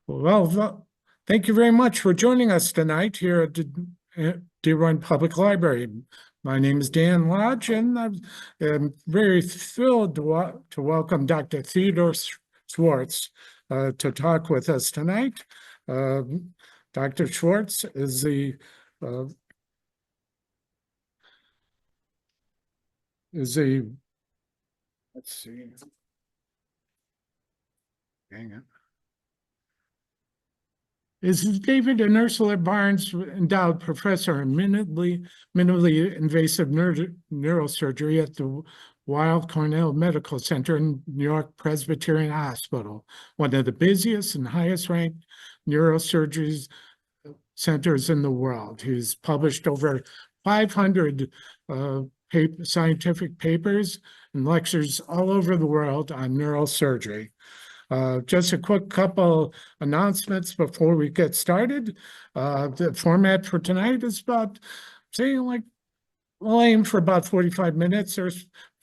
Thank you very much for joining us tonight here at the Dearborn Public Library. My name is Dan Lodge, and I'm very thrilled to welcome Dr. Theodore Schwartz to talk with us tonight. Dr. Schwartz is the let's see, hang on. Is David and Ursula Barnes Endowed Professor in minimally invasive neurosurgery at the Weill Cornell Medical Center in New York Presbyterian Hospital, one of the busiest and highest ranked neurosurgery centers in the world. He's published over 500 scientific papers and lectures all over the world on neurosurgery. Just a quick couple announcements before we get started. The format for tonight is we'll aim for about 45 minutes or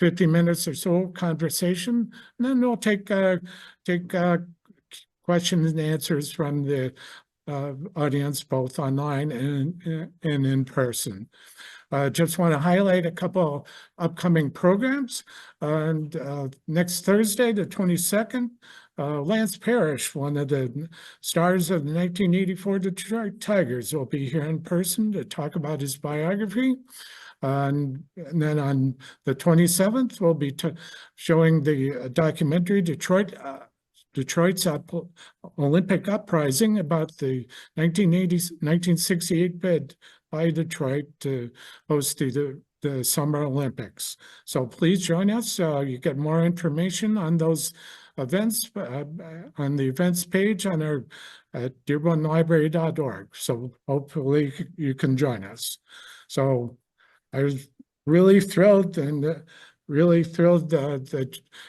50 minutes or so conversation, and then we'll take questions and answers from the audience, both online and in person. Just want to highlight a couple upcoming programs. Next Thursday, the 22nd, Lance Parrish, one of the stars of the 1984 Detroit Tigers, will be here in person to talk about his biography. And then on the 27th, we'll be showing the documentary Detroit's Olympic Uprising about the 1968 bid by Detroit to host the Summer Olympics. So please join us. You get more information on those events on the events page on our at dearbornlibrary.org. So hopefully you can join us. So I was really thrilled that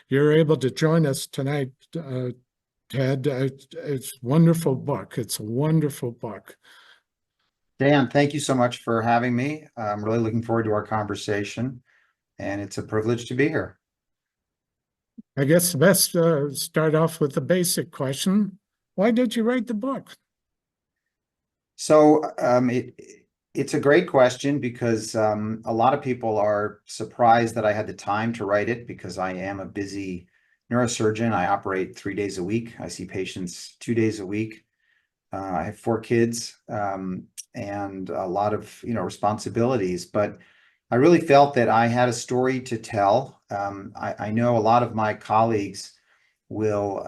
you're able to join us tonight, Ted. It's a wonderful book. It's a wonderful book. Dan, thank you so much for having me. I'm really looking forward to our conversation, and it's a privilege to be here. I guess the best start off with the basic question. Why did you write the book? So it's a great question because a lot of people are surprised that I had the time to write it because I am a busy neurosurgeon. I operate 3 days a week. I see patients 2 days a week. I have 4 kids and a lot of responsibilities, but I really felt that I had a story to tell. I know a lot of my colleagues will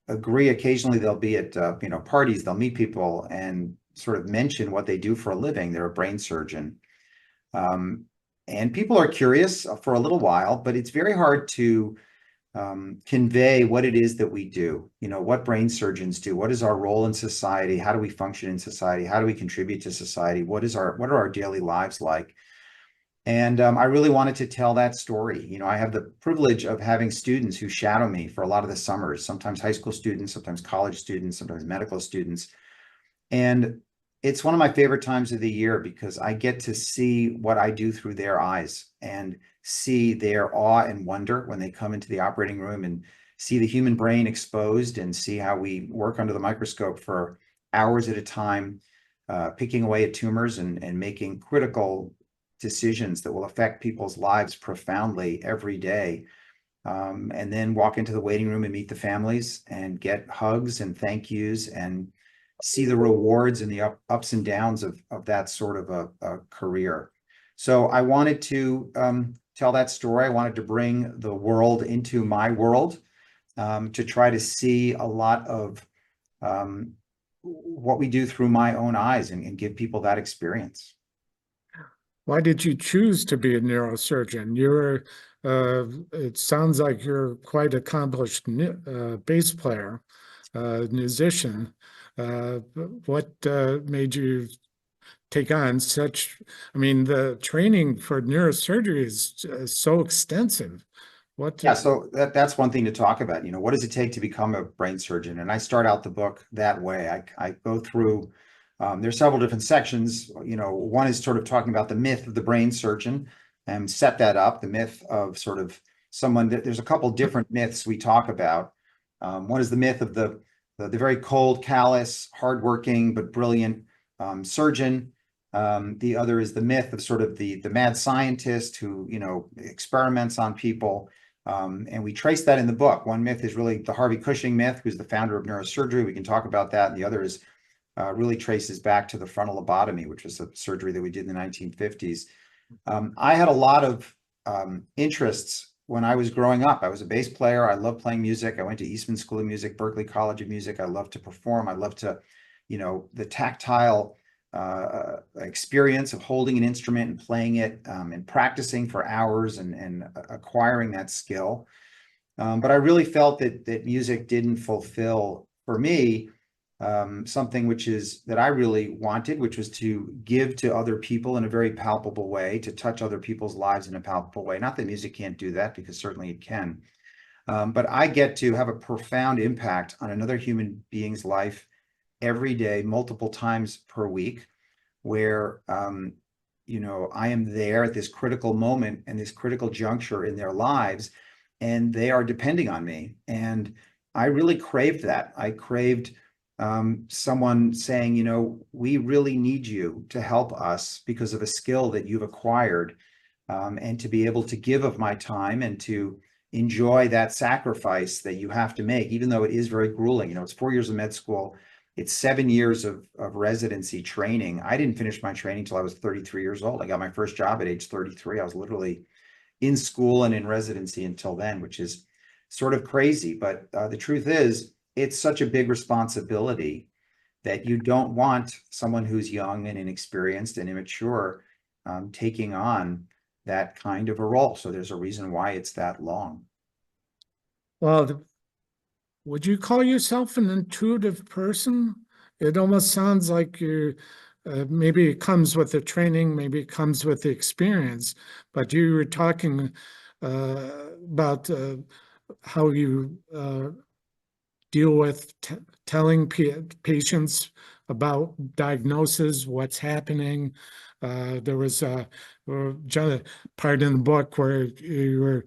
agree. Occasionally they'll be at parties, they'll meet people and sort of mention what they do for a living. They're a brain surgeon. And people are curious for a little while, but it's very hard to convey what it is that we do, what brain surgeons do, what is our role in society, how do we function in society, how do we contribute to society, what are our daily lives like? And I really wanted to tell that story. I have the privilege of having students who shadow me for a lot of the summers, sometimes high school students, sometimes college students, sometimes medical students. And it's one of my favorite times of the year because I get to see what I do through their eyes and see their awe and wonder when they come into the operating room and see the human brain exposed and see how we work under the microscope for hours at a time, picking away at tumors and making critical decisions that will affect people's lives profoundly every day. And then walk into the waiting room and meet the families and get hugs and thank yous and see the rewards and the ups and downs of that sort of a career. So I wanted to tell that story. I wanted to bring the world into my world to try to see a lot of what we do through my own eyes and give people that experience. Why did you choose to be a neurosurgeon? It sounds like you're quite accomplished bass player, musician. What made you take on the training for neurosurgery is so extensive. So that's one thing to talk about. What does it take to become a brain surgeon? And I start out the book that way. I go through, there's several different sections. One is sort of talking about the myth of the brain surgeon and set that up, the myth of sort of someone there's a couple different myths we talk about. One is the myth of the the very cold, callous, hardworking, but brilliant surgeon. The other is the myth of sort of the mad scientist who, experiments on people. And we trace that in the book. One myth is really the Harvey Cushing myth, who's the founder of neurosurgery. We can talk about that. And the other is really traces back to the frontal lobotomy, which was a surgery that we did in the 1950s. I had a lot of interests when I was growing up. I was a bass player. I loved playing music. I went to Eastman School of Music, Berklee College of Music. I loved to perform. I loved to, the tactile experience of holding an instrument and playing it and practicing for hours and acquiring that skill. But I really felt that music didn't fulfill for me something that I really wanted, which was to give to other people in a very palpable way, to touch other people's lives in a palpable way. Not that music can't do that, because certainly it can. But I get to have a profound impact on another human being's life every day, multiple times per week, where, I am there at this critical moment and this critical juncture in their lives, and they are depending on me. And I really craved that. I craved someone saying, we really need you to help us because of a skill that you've acquired, and to be able to give of my time and to enjoy that sacrifice that you have to make, even though it is very grueling. It's 4 years of med school. It's 7 years of residency training. I didn't finish my training until I was 33 years old. I got my first job at age 33. I was literally in school and in residency until then, which is sort of crazy. But the truth is, it's such a big responsibility that you don't want someone who's young and inexperienced and immature taking on that kind of a role. So there's a reason why it's that long. Well, would you call yourself an intuitive person? It almost sounds like maybe it comes with the training, maybe it comes with the experience, but you were talking about how you deal with telling patients about diagnosis, what's happening. There was a part in the book where you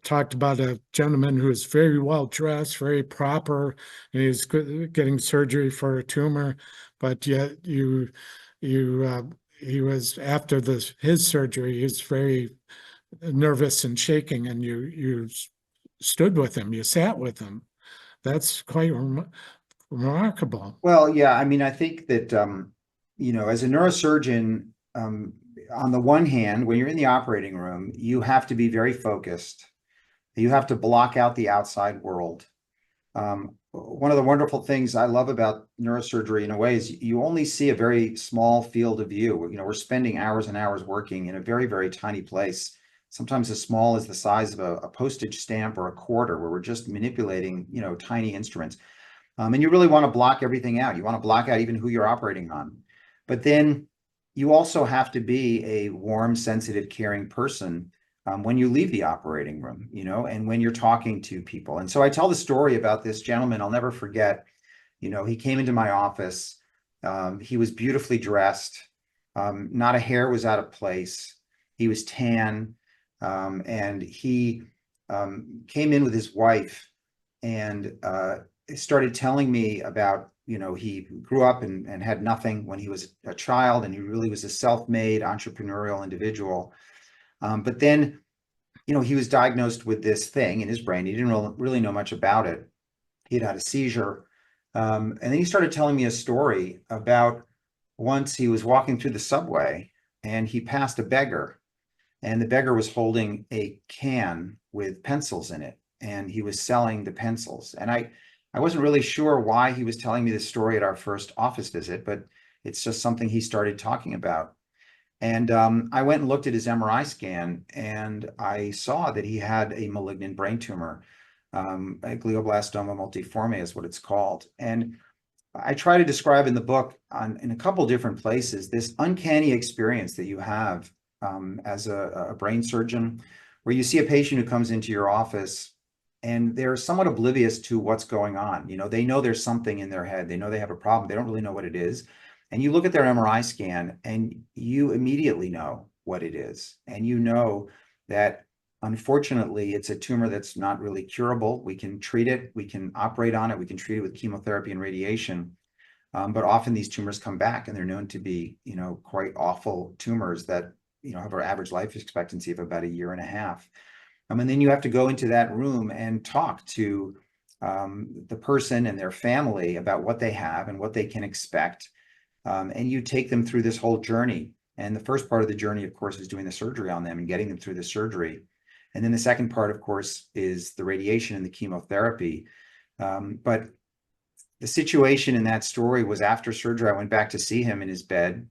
talked about a gentleman who was very well dressed, very proper, and he's getting surgery for a tumor, but yet he was, after his surgery, he was very nervous and shaking, and you stood with him, you sat with him. That's quite remarkable. Well, yeah, I mean, I think that, as a neurosurgeon, on the one hand, when you're in the operating room, you have to be very focused. You have to block out the outside world. One of the wonderful things I love about neurosurgery in a way is you only see a very small field of view. We're spending hours and hours working in a very, very tiny place, sometimes as small as the size of a postage stamp or a quarter, where we're just manipulating, tiny instruments. And you really want to block everything out. You want to block out even who you're operating on. But then you also have to be a warm, sensitive, caring person when you leave the operating room, and when you're talking to people. And so I tell the story about this gentleman I'll never forget. He came into my office. He was beautifully dressed. Not a hair was out of place. He was tan. And he came in with his wife and started telling me about, he grew up and had nothing when he was a child, and he really was a self-made entrepreneurial individual. But then, he was diagnosed with this thing in his brain. He didn't really know much about it. He had a seizure. And then he started telling me a story about once he was walking through the subway and he passed a beggar, and the beggar was holding a can with pencils in it, and he was selling the pencils. And I wasn't really sure why he was telling me this story at our first office visit, but it's just something he started talking about. And I went and looked at his MRI scan, and I saw that he had a malignant brain tumor, a glioblastoma multiforme is what it's called. And I try to describe in the book in a couple different places this uncanny experience that you have as a brain surgeon, where you see a patient who comes into your office and they're somewhat oblivious to what's going on. They know there's something in their head. They know they have a problem. They don't really know what it is. And you look at their MRI scan and you immediately know what it is. And you know that Unfortunately, it's a tumor that's not really curable. We can treat it, we can operate on it, we can treat it with chemotherapy and radiation. But often these tumors come back, and they're known to be, quite awful tumors that, have an average life expectancy of about 1.5 years. And then you have to go into that room and talk to the person and their family about what they have and what they can expect. And you take them through this whole journey. And the first part of the journey, of course, is doing the surgery on them and getting them through the surgery. And then the second part, of course, is the radiation and the chemotherapy. But the situation in that story was after surgery, I went back to see him in his bed.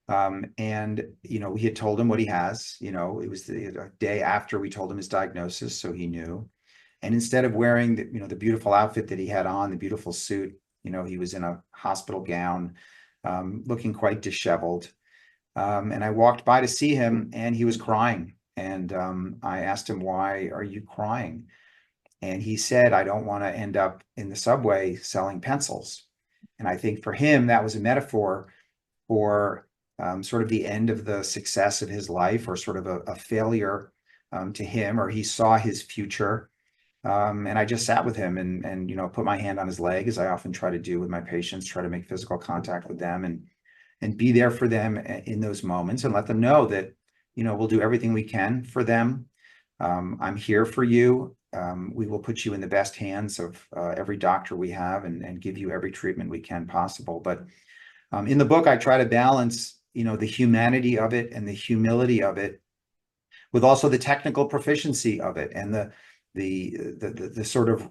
And, we had told him what he has, it was the day after we told him his diagnosis, so he knew. And instead of wearing the beautiful outfit that he had on, the beautiful suit, he was in a hospital gown, looking quite disheveled. And I walked by to see him, and he was crying. And I asked him, "Why are you crying?" And he said, "I don't want to end up in the subway selling pencils." And I think for him, that was a metaphor for sort of the end of the success of his life, or sort of a failure to him, or he saw his future. And I just sat with him and put my hand on his leg, as I often try to do with my patients, try to make physical contact with them and be there for them in those moments, and let them know that, we'll do everything we can for them. I'm here for you. We will put you in the best hands of every doctor we have, and give you every treatment we can possible. But in the book, I try to balance, the humanity of it and the humility of it, with also the technical proficiency of it, and the sort of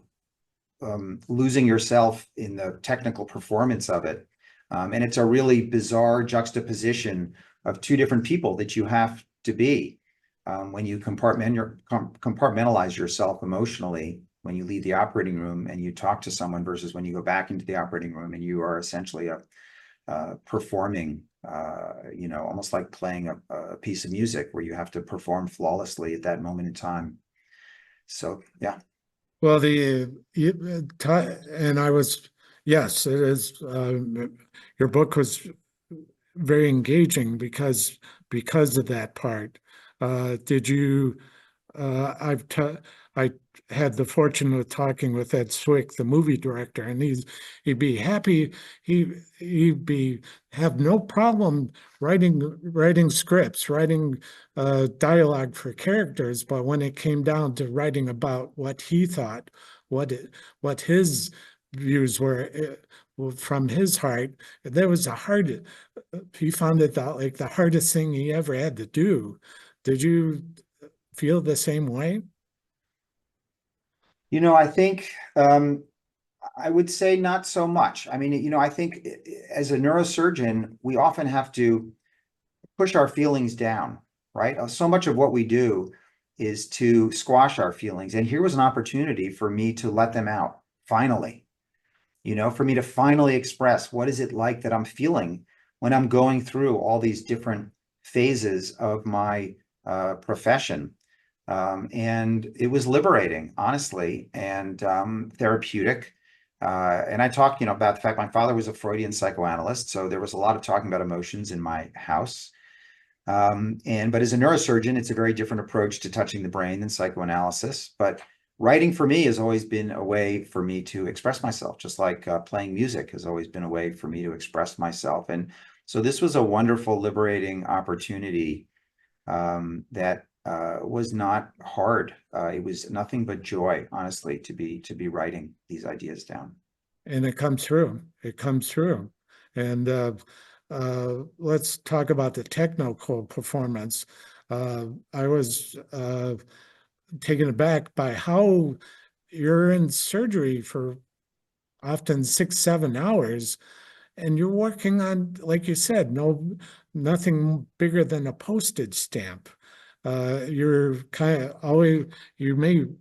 losing yourself in the technical performance of it. And it's a really bizarre juxtaposition of two different people that you have to be when you compartmentalize yourself emotionally, when you leave the operating room and you talk to someone, versus when you go back into the operating room and you are essentially performing, almost like playing a piece of music, where you have to perform flawlessly at that moment in time. So, yeah. Well, and I was, yes, it is. Your book was very engaging because of that part. Did you? I had the fortune of talking with Ed Swick, the movie director, and he'd be happy. He'd be have no problem writing scripts, writing dialogue for characters. But when it came down to writing about what he thought, what his views were from his heart, there was he found it like the hardest thing he ever had to do. Did you feel the same way? I think I would say not so much. I mean, I think as a neurosurgeon, we often have to push our feelings down, right? So much of what we do is to squash our feelings. And here was an opportunity for me to let them out, finally, for me to finally express, what is it like that I'm feeling when I'm going through all these different phases of my profession. And it was liberating, honestly, and therapeutic. And I talked, about the fact my father was a Freudian psychoanalyst, so there was a lot of talking about emotions in my house. But as a neurosurgeon, it's a very different approach to touching the brain than psychoanalysis. But writing for me has always been a way for me to express myself, just like playing music has always been a way for me to express myself. And so this was a wonderful, liberating opportunity that was not hard. It was nothing but joy, honestly, to be writing these ideas down. And it comes through. It comes through. And let's talk about the technical performance. I was taken aback by how you're in surgery for often 6, 7 hours, and you're working on, like you said, nothing bigger than a postage stamp. You're kind of always, you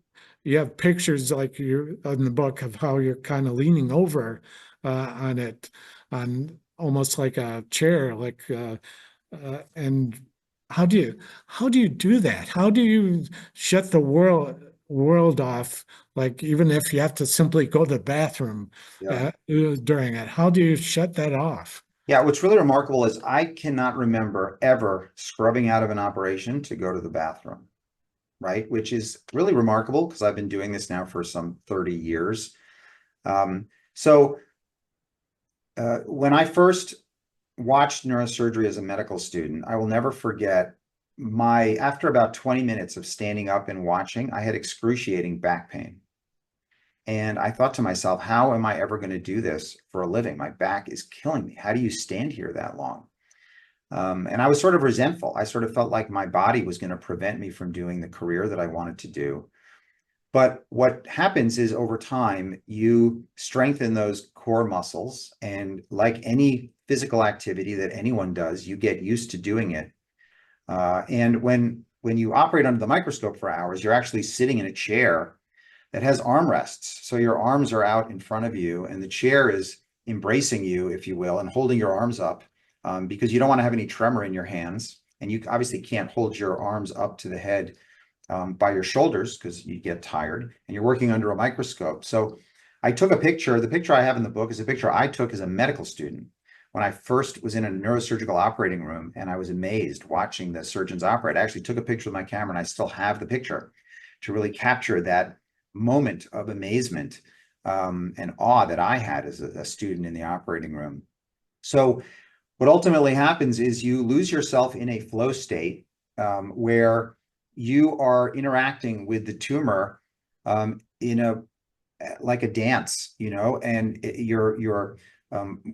have pictures like you in the book of how you're kind of leaning over on it, on almost like a chair, and how do you do that? How do you shut the world off? Like, even if you have to simply go to the bathroom Yeah. during it, how do you shut that off? Yeah, what's really remarkable is I cannot remember ever scrubbing out of an operation to go to the bathroom. right? Which is really remarkable because I've been doing this now for some 30 years. So when I first watched neurosurgery as a medical student, I will never forget after about 20 minutes of standing up and watching, I had excruciating back pain. And I thought to myself, how am I ever going to do this for a living? My back is killing me. How do you stand here that long? And I was sort of resentful. I sort of felt like my body was going to prevent me from doing the career that I wanted to do. But what happens is over time, you strengthen those core muscles. And like any physical activity that anyone does, you get used to doing it. And when you operate under the microscope for hours, you're actually sitting in a chair that has armrests. So your arms are out in front of you and the chair is embracing you, if you will, and holding your arms up because you don't want to have any tremor in your hands. And you obviously can't hold your arms up to the head by your shoulders because you get tired, and you're working under a microscope. So I took a picture. The picture I have in the book is a picture I took as a medical student when I first was in a neurosurgical operating room, and I was amazed watching the surgeons operate. I actually took a picture with my camera, and I still have the picture to really capture that moment of amazement and awe that I had as a student in the operating room. So what ultimately happens is you lose yourself in a flow state where you are interacting with the tumor like a dance, and you're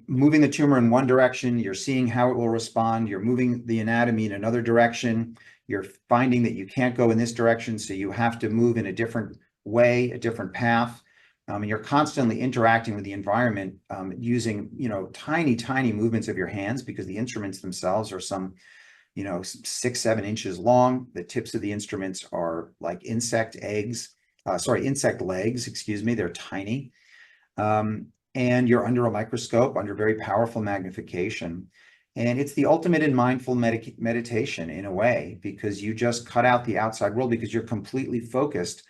moving the tumor in one direction, you're seeing how it will respond, you're moving the anatomy in another direction, you're finding that you can't go in this direction, so you have to move in a different way, a different path. And you're constantly interacting with the environment using, tiny movements of your hands because the instruments themselves are some 6-7 inches long. The tips of the instruments are like insect legs, excuse me, they're tiny. And you're under a microscope, under very powerful magnification. And it's the ultimate in mindful meditation in a way, because you just cut out the outside world because you're completely focused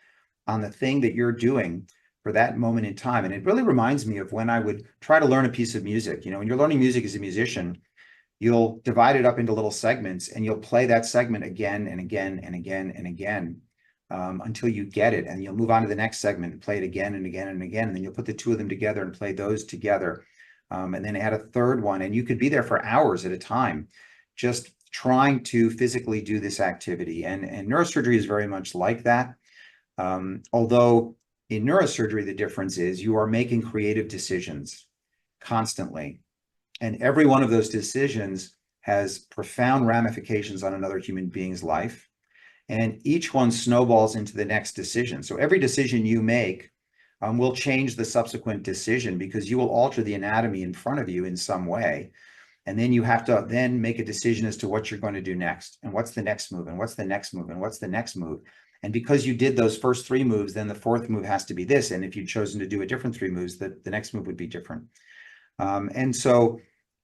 on the thing that you're doing for that moment in time. And it really reminds me of when I would try to learn a piece of music. When you're learning music as a musician, you'll divide it up into little segments and you'll play that segment again and again and again and again until you get it. And you'll move on to the next segment and play it again and again and again. And then you'll put the two of them together and play those together. And then add a third one. And you could be there for hours at a time, just trying to physically do this activity. And neurosurgery is very much like that. Although in neurosurgery, the difference is you are making creative decisions constantly. And every one of those decisions has profound ramifications on another human being's life. And each one snowballs into the next decision. So every decision you make will change the subsequent decision because you will alter the anatomy in front of you in some way. And then you have to then make a decision as to what you're going to do next. And what's the next move? And what's the next move? And what's the next move? And because you did those first 3 moves, then the fourth move has to be this. And if you'd chosen to do a different 3 moves, the next move would be different. And so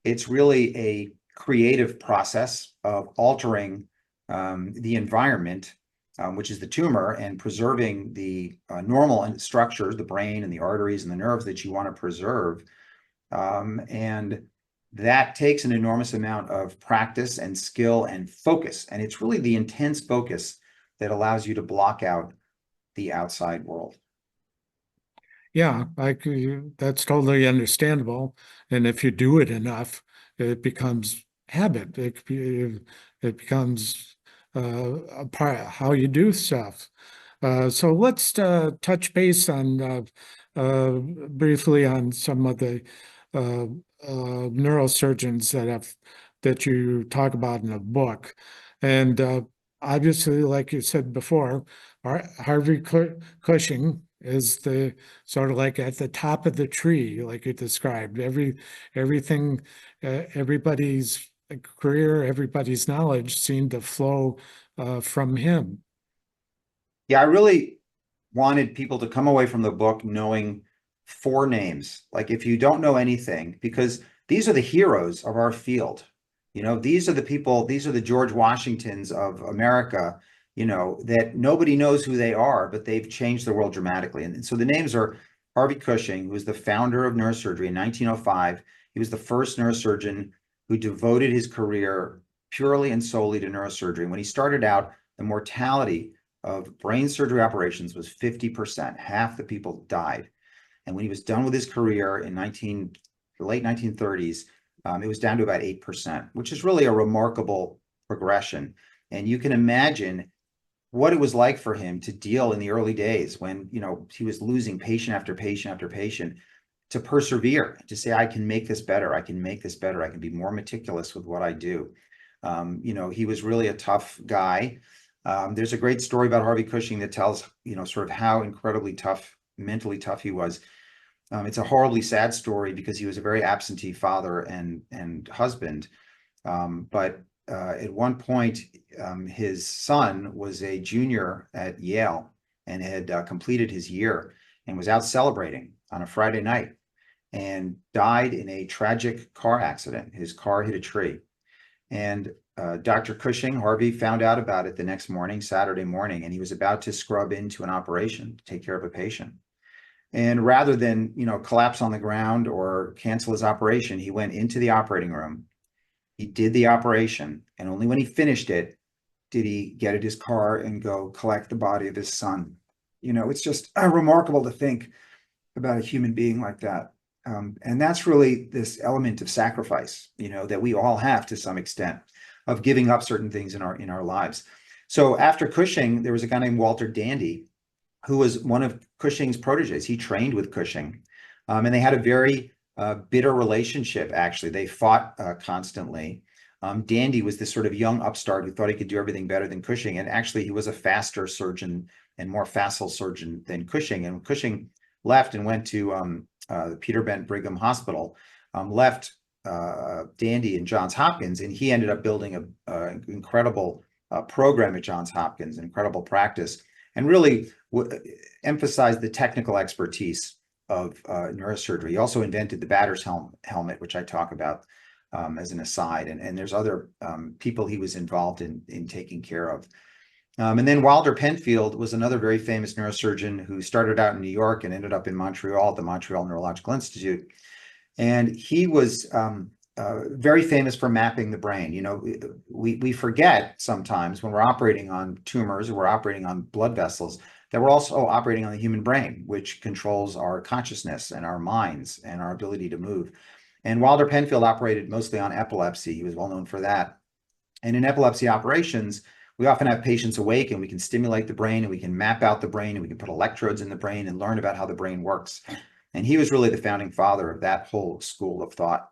it's really a creative process of altering the environment, which is the tumor, and preserving the normal structures, the brain and the arteries and the nerves that you want to preserve. And that takes an enormous amount of practice and skill and focus. And it's really the intense focus that allows you to block out the outside world. Yeah, that's totally understandable. And if you do it enough, it becomes habit. It becomes a part of how you do stuff. So let's touch base on briefly on some of the neurosurgeons that you talk about in the book. And obviously, like you said before, Harvey Cushing is the sort of like at the top of the tree, like you described. Everything, everybody's career, everybody's knowledge seemed to flow from him. Yeah, I really wanted people to come away from the book knowing 4 names. Like if you don't know anything, because these are the heroes of our field. These are the people, these are the George Washingtons of America, that nobody knows who they are, but they've changed the world dramatically. And so the names are Harvey Cushing, who was the founder of neurosurgery in 1905. He was the first neurosurgeon who devoted his career purely and solely to neurosurgery. And when he started out, the mortality of brain surgery operations was 50%. Half the people died. And when he was done with his career in the late 1930s, it was down to about 8%, which is really a remarkable progression. And you can imagine what it was like for him to deal in the early days when, he was losing patient after patient after patient, to persevere, to say, I can make this better. I can make this better. I can be more meticulous with what I do. He was really a tough guy. There's a great story about Harvey Cushing that tells, sort of how incredibly tough, mentally tough he was. It's a horribly sad story because he was a very absentee father and husband. But at one point, his son was a junior at Yale and had completed his year and was out celebrating on a Friday night and died in a tragic car accident. His car hit a tree. And Dr. Cushing, Harvey, found out about it the next morning, Saturday morning, and he was about to scrub into an operation to take care of a patient. And rather than, collapse on the ground or cancel his operation, he went into the operating room. He did the operation, and only when he finished it did he get at his car and go collect the body of his son. It's just remarkable to think about a human being like that. And that's really this element of sacrifice, that we all have to some extent, of giving up certain things in our lives. So after Cushing, there was a guy named Walter Dandy, who was one of Cushing's proteges. He trained with Cushing, and they had a very bitter relationship, actually. They fought constantly. Dandy was this sort of young upstart who thought he could do everything better than Cushing, and actually he was a faster surgeon and more facile surgeon than Cushing. And Cushing left and went to the Peter Bent Brigham Hospital, left Dandy and Johns Hopkins, and he ended up building an incredible program at Johns Hopkins, an incredible practice, and really emphasized the technical expertise of neurosurgery. He also invented the batter's helmet, which I talk about as an aside, and there's other people he was involved in taking care of. And then Wilder Penfield was another very famous neurosurgeon who started out in New York and ended up in Montreal at the Montreal Neurological Institute. And he was very famous for mapping the brain. We forget sometimes when we're operating on tumors or we're operating on blood vessels that we're also operating on the human brain, which controls our consciousness and our minds and our ability to move. And Wilder Penfield operated mostly on epilepsy. He was well known for that. And in epilepsy operations, we often have patients awake and we can stimulate the brain and we can map out the brain and we can put electrodes in the brain and learn about how the brain works. And he was really the founding father of that whole school of thought.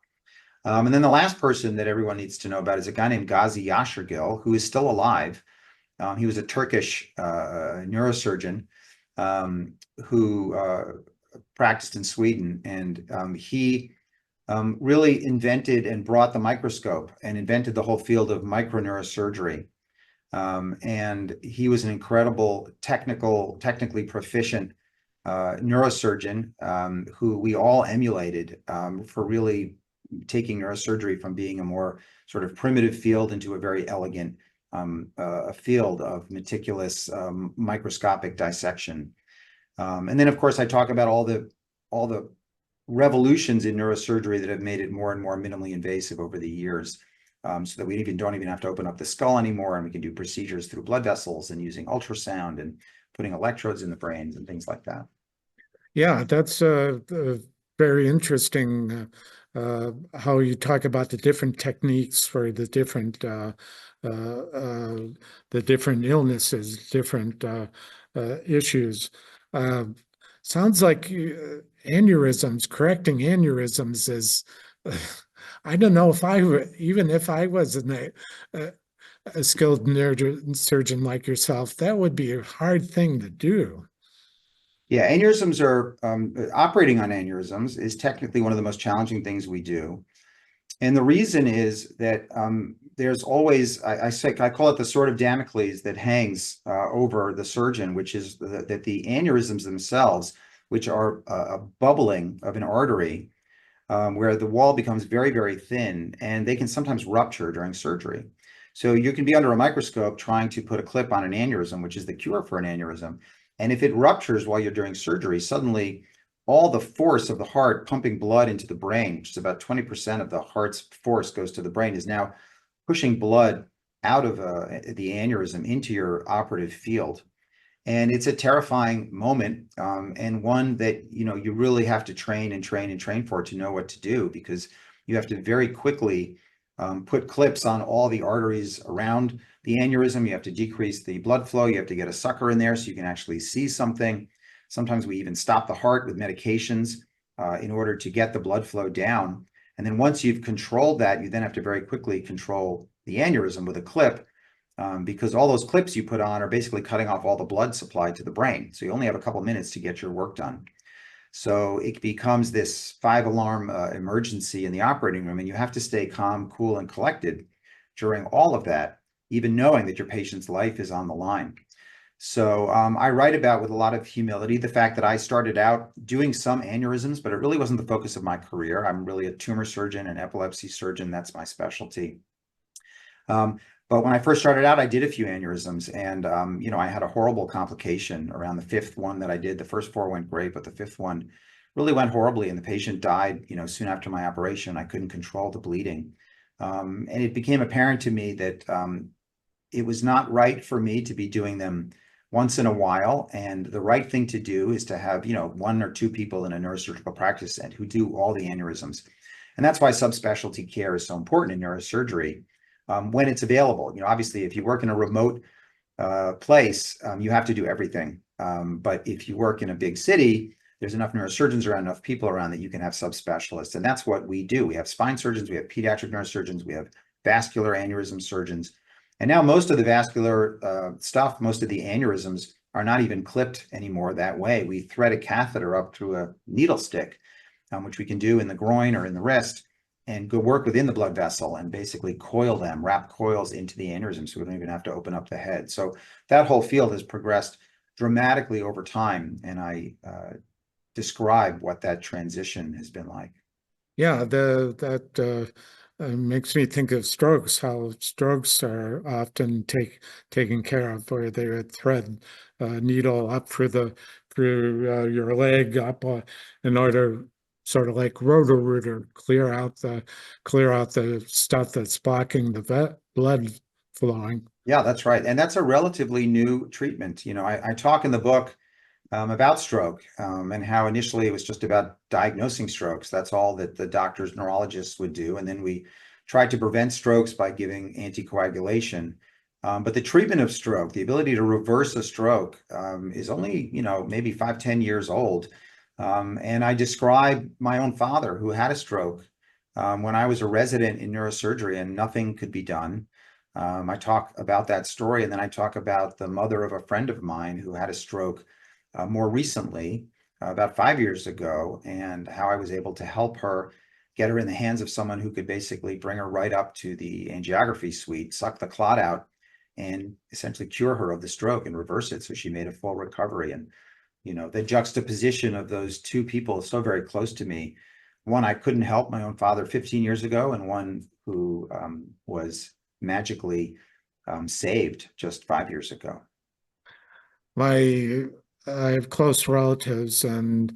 And then the last person that everyone needs to know about is a guy named Gazi Yaşargil, who is still alive. He was a Turkish neurosurgeon who practiced in Sweden, and he really invented and brought the microscope and invented the whole field of microneurosurgery. And he was an incredible technically proficient neurosurgeon who we all emulated for really taking neurosurgery from being a more sort of primitive field into a very elegant field of meticulous microscopic dissection. And then, of course, I talk about all the revolutions in neurosurgery that have made it more and more minimally invasive over the years, so that we don't even have to open up the skull anymore, and we can do procedures through blood vessels and using ultrasound and putting electrodes in the brains and things like that. Yeah, that's very interesting how you talk about the different techniques for the different illnesses, different issues. Sounds like aneurysms, correcting aneurysms is, I don't know if even if I was a skilled neurosurgeon like yourself, that would be a hard thing to do. Yeah, aneurysms are, operating on aneurysms is technically one of the most challenging things we do. And the reason is that there's always, I call it the sword of Damocles that hangs over the surgeon, which is that the aneurysms themselves, which are a bubbling of an artery, where the wall becomes very, very thin, and they can sometimes rupture during surgery. So you can be under a microscope trying to put a clip on an aneurysm, which is the cure for an aneurysm. And if it ruptures while you're doing surgery, suddenly all the force of the heart pumping blood into the brain, which is about 20% of the heart's force goes to the brain, is now pushing blood out of the aneurysm into your operative field. And it's a terrifying moment, and one that, you really have to train and train and train for to know what to do, because you have to very quickly put clips on all the arteries around the aneurysm. You have to decrease the blood flow. You have to get a sucker in there so you can actually see something. Sometimes we even stop the heart with medications in order to get the blood flow down. And then once you've controlled that, you then have to very quickly control the aneurysm with a clip, because all those clips you put on are basically cutting off all the blood supply to the brain. So you only have a couple minutes to get your work done. So it becomes this 5-alarm emergency in the operating room, and you have to stay calm, cool, and collected during all of that, even knowing that your patient's life is on the line. So I write about, with a lot of humility, the fact that I started out doing some aneurysms, but it really wasn't the focus of my career. I'm really a tumor surgeon and epilepsy surgeon. That's my specialty. But when I first started out, I did a few aneurysms, and I had a horrible complication around the fifth one that I did. The first 4 went great, but the fifth one really went horribly, and the patient died, soon after my operation. I couldn't control the bleeding. And it became apparent to me that it was not right for me to be doing them once in a while. And the right thing to do is to have, 1 or 2 people in a neurosurgical practice and who do all the aneurysms. And that's why subspecialty care is so important in neurosurgery. When it's available. Obviously, if you work in a remote place, you have to do everything. But if you work in a big city, there's enough neurosurgeons around, enough people around, that you can have subspecialists. And that's what we do. We have spine surgeons, we have pediatric neurosurgeons, we have vascular aneurysm surgeons. And now most of the vascular stuff, most of the aneurysms are not even clipped anymore that way. We thread a catheter up through a needle stick, which we can do in the groin or in the wrist, and go work within the blood vessel and basically coil them, wrap coils into the aneurysm, so we don't even have to open up the head. So that whole field has progressed dramatically over time, and I describe what that transition has been like. Yeah, that makes me think of strokes, how strokes are often taken care of, where they would thread a needle up through your leg up in order, sort of like Roto-Rooter, clear out the stuff that's blocking the blood flowing. Yeah, that's right. And that's a relatively new treatment. I talk in the book about stroke, and how initially it was just about diagnosing strokes. That's all that the doctors, neurologists would do. And then we tried to prevent strokes by giving anticoagulation. But the treatment of stroke, the ability to reverse a stroke, is only, maybe 5-10 years old. And I describe my own father, who had a stroke when I was a resident in neurosurgery, and nothing could be done. I talk about that story, and then I talk about the mother of a friend of mine who had a stroke more recently, about 5 years ago, and how I was able to help her, get her in the hands of someone who could basically bring her right up to the angiography suite, suck the clot out, and essentially cure her of the stroke and reverse it. So she made a full recovery. And, the juxtaposition of those 2 people is so very close to me. One, I couldn't help, my own father 15 years ago, and one who was magically saved just 5 years ago. I have close relatives and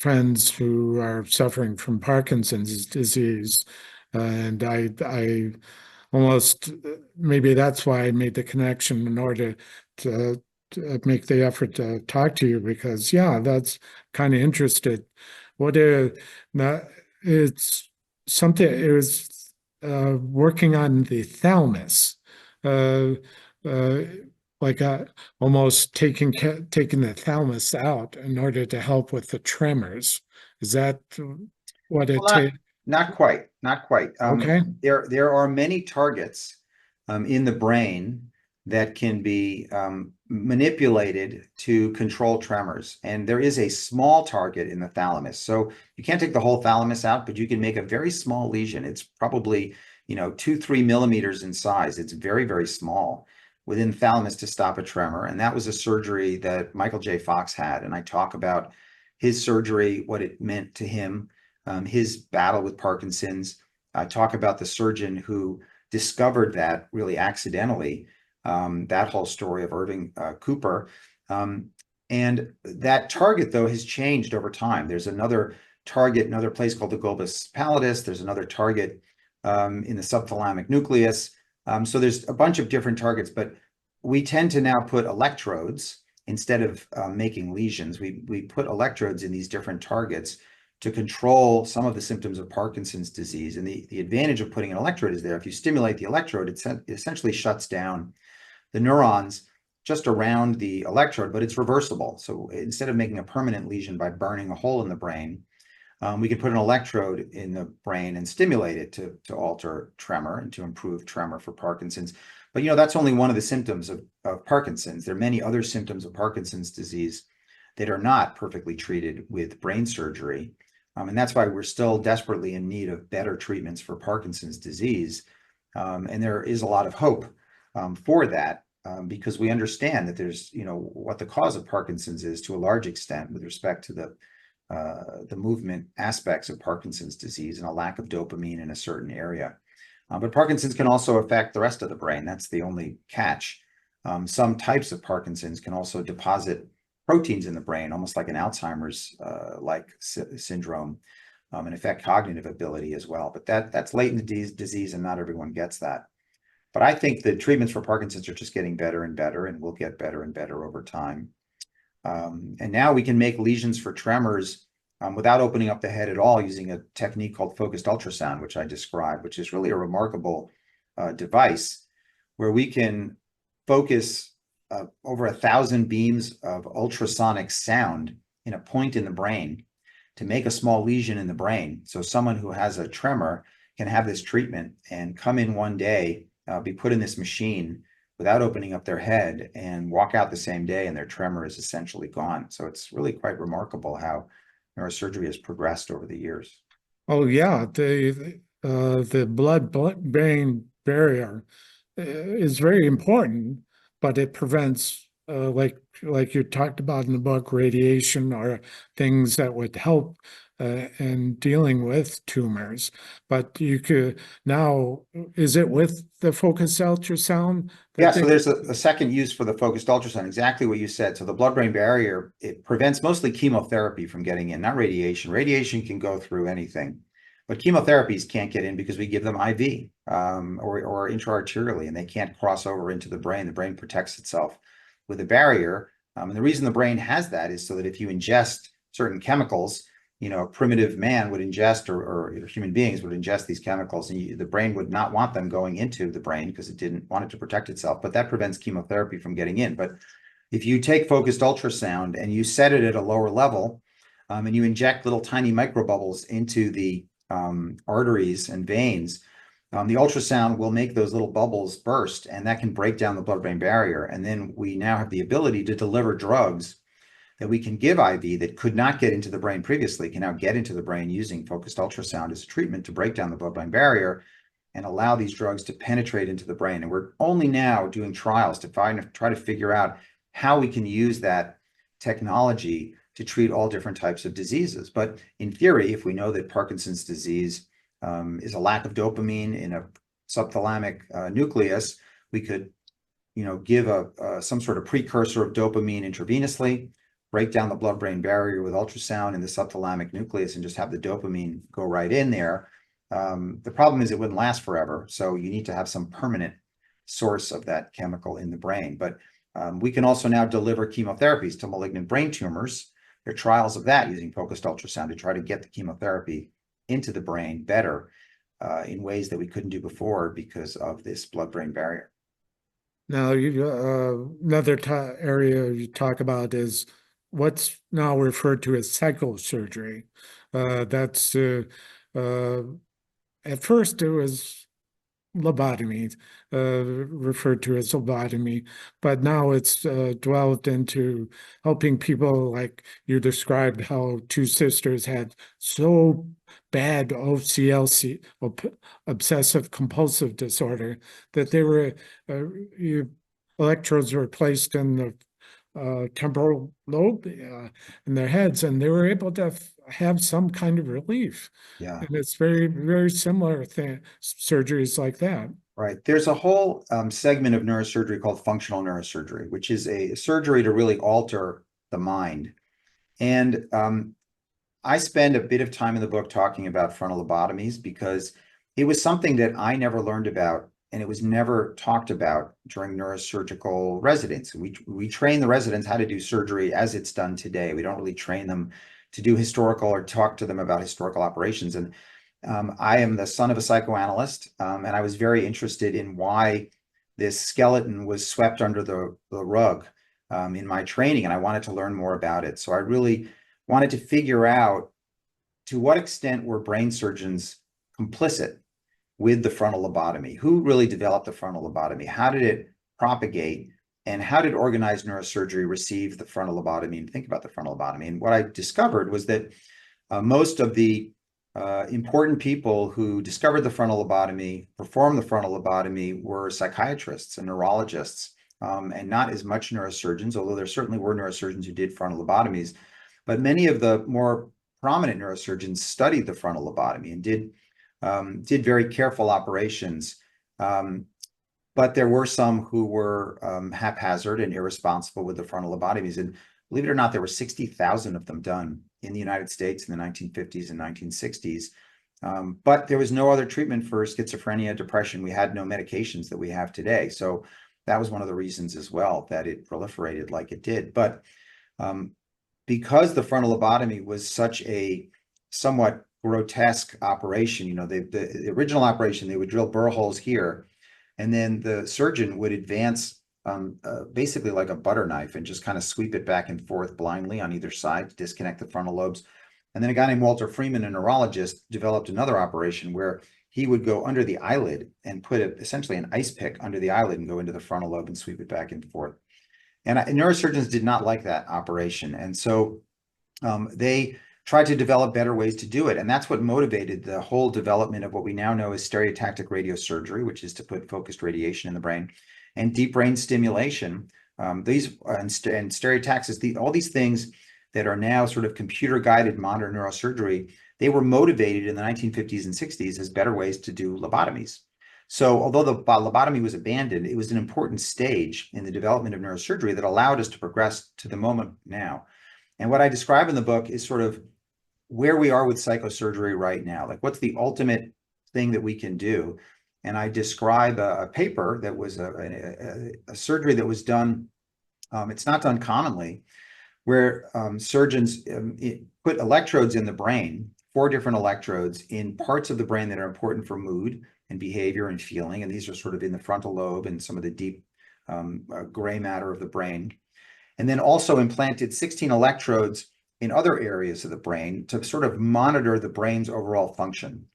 friends who are suffering from Parkinson's disease, and I almost, maybe that's why I made the connection in order to make the effort to talk to you, because yeah, that's kind of interested. What now it's something, it was working on the thalamus, uh, uh, like almost taking the thalamus out in order to help with the tremors. Is that what it Well, takes? not quite, not quite. Okay. There are many targets in the brain that can be manipulated to control tremors. And there is a small target in the thalamus. So you can't take the whole thalamus out, but you can make a very small lesion. It's probably, 2-3 millimeters in size. It's very, very small within the thalamus to stop a tremor. And that was a surgery that Michael J. Fox had. And I talk about his surgery, what it meant to him, his battle with Parkinson's. I talk about the surgeon who discovered that really accidentally, that whole story of Irving Cooper. And that target, though, has changed over time. There's another target, another place called the globus pallidus. There's another target in the subthalamic nucleus. So there's a bunch of different targets, but we tend to now put electrodes instead of making lesions, we put electrodes in these different targets to control some of the symptoms of Parkinson's disease. And the advantage of putting an electrode is there. If you stimulate the electrode, it essentially shuts down the neurons just around the electrode, but it's reversible. So instead of making a permanent lesion by burning a hole in the brain, we can put an electrode in the brain and stimulate it to alter tremor and to improve tremor for Parkinson's. But that's only one of the symptoms of Parkinson's. There are many other symptoms of Parkinson's disease that are not perfectly treated with brain surgery. And that's why we're still desperately in need of better treatments for Parkinson's disease. And there is a lot of hope for that because we understand that there's, what the cause of Parkinson's is to a large extent with respect to the movement aspects of Parkinson's disease and a lack of dopamine in a certain area. But Parkinson's can also affect the rest of the brain. That's the only catch. Some types of Parkinson's can also deposit proteins in the brain, almost like an Alzheimer's like syndrome, and affect cognitive ability as well. But that's latent disease, and not everyone gets that. But I think the treatments for Parkinson's are just getting better and better, and will get better and better over time. And now we can make lesions for tremors without opening up the head at all, using a technique called focused ultrasound, which I described, which is really a remarkable device where we can focus over 1,000 beams of ultrasonic sound in a point in the brain to make a small lesion in the brain. So someone who has a tremor can have this treatment and come in one day, be put in this machine without opening up their head, and walk out the same day, and their tremor is essentially gone. So it's really quite remarkable how neurosurgery has progressed over the years. Oh yeah, the blood-brain barrier is very important, but it prevents like you talked about in the book, radiation or things that would help in dealing with tumors. But you could now, is it with the focused ultrasound? Yeah, so there's a second use for the focused ultrasound, exactly what you said. So the blood-brain barrier, it prevents mostly chemotherapy from getting in, not radiation. Radiation can go through anything, but chemotherapies can't get in because we give them IV or intraarterially, and they can't cross over into the brain. The brain protects itself with a barrier. And the reason the brain has that is so that if you ingest certain chemicals, a primitive man would ingest, or human beings would ingest these chemicals, and the brain would not want them going into the brain because it didn't want it to protect itself. But that prevents chemotherapy from getting in. But if you take focused ultrasound and you set it at a lower level, and you inject little tiny microbubbles into the arteries and veins, the ultrasound will make those little bubbles burst, and that can break down the blood-brain barrier. And then we now have the ability to deliver drugs that we can give IV that could not get into the brain previously, can now get into the brain using focused ultrasound as a treatment to break down the blood-brain barrier and allow these drugs to penetrate into the brain. And we're only now doing trials to try to figure out how we can use that technology to treat all different types of diseases. But in theory, if we know that Parkinson's disease is a lack of dopamine in a subthalamic nucleus, we could, give some sort of precursor of dopamine intravenously, break down the blood-brain barrier with ultrasound in the subthalamic nucleus, and just have the dopamine go right in there. The problem is it wouldn't last forever. So you need to have some permanent source of that chemical in the brain. But we can also now deliver chemotherapies to malignant brain tumors. There are trials of that using focused ultrasound to try to get the chemotherapy into the brain better in ways that we couldn't do before because of this blood-brain barrier. Now, another area you talk about is what's now referred to as psychosurgery. That's at first it was lobotomy, referred to as lobotomy, but now it's dwelled into helping people, like you described how two sisters had so bad OCLC, obsessive compulsive disorder, that they were electrodes were placed in the temporal lobe in their heads, and they were able to have some kind of relief. Yeah. And it's very, very similar surgeries like that. Right. There's a whole segment of neurosurgery called functional neurosurgery, which is a surgery to really alter the mind. And I spend a bit of time in the book talking about frontal lobotomies because it was something that I never learned about and it was never talked about during neurosurgical residence. We train the residents how to do surgery as it's done today. We don't really train them to do historical or talk to them about historical operations. And I am the son of a psychoanalyst, and I was very interested in why this skeleton was swept under the rug in my training, and I wanted to learn more about it. So I really wanted to figure out to what extent were brain surgeons complicit with the frontal lobotomy? Who really developed the frontal lobotomy? How did it propagate? And how did organized neurosurgery receive the frontal lobotomy and think about the frontal lobotomy? And what I discovered was that most of the important people who discovered the frontal lobotomy, performed the frontal lobotomy, were psychiatrists and neurologists, and not as much neurosurgeons, although there certainly were neurosurgeons who did frontal lobotomies. But many of the more prominent neurosurgeons studied the frontal lobotomy and did very careful operations. But there were some who were haphazard and irresponsible with the frontal lobotomies. And believe it or not, there were 60,000 of them done in the United States in the 1950s and 1960s. But there was no other treatment for schizophrenia, depression. We had no medications that we have today. So that was one of the reasons as well that it proliferated like it did. But because the frontal lobotomy was such a somewhat grotesque operation, you know, the original operation, they would drill burr holes here, and then the surgeon would advance basically like a butter knife and just kind of sweep it back and forth blindly on either side to disconnect the frontal lobes. And then a guy named Walter Freeman, a neurologist, developed another operation where he would go under the eyelid and put essentially an ice pick under the eyelid and go into the frontal lobe and sweep it back and forth. And neurosurgeons did not like that operation. And so they tried to develop better ways to do it. And that's what motivated the whole development of what we now know as stereotactic radiosurgery, which is to put focused radiation in the brain, and deep brain stimulation. And stereotaxis, all these things that are now sort of computer-guided modern neurosurgery, they were motivated in the 1950s and 60s as better ways to do lobotomies. So although the lobotomy was abandoned, it was an important stage in the development of neurosurgery that allowed us to progress to the moment now. And what I describe in the book is sort of where we are with psychosurgery right now. Like, what's the ultimate thing that we can do? And I describe a paper that was a surgery that was done, it's not done commonly, where surgeons put electrodes in the brain, 4 different electrodes in parts of the brain that are important for mood and behavior and feeling. And these are sort of in the frontal lobe and some of the deep gray matter of the brain. And then also implanted 16 electrodes in other areas of the brain to sort of monitor the brain's overall function.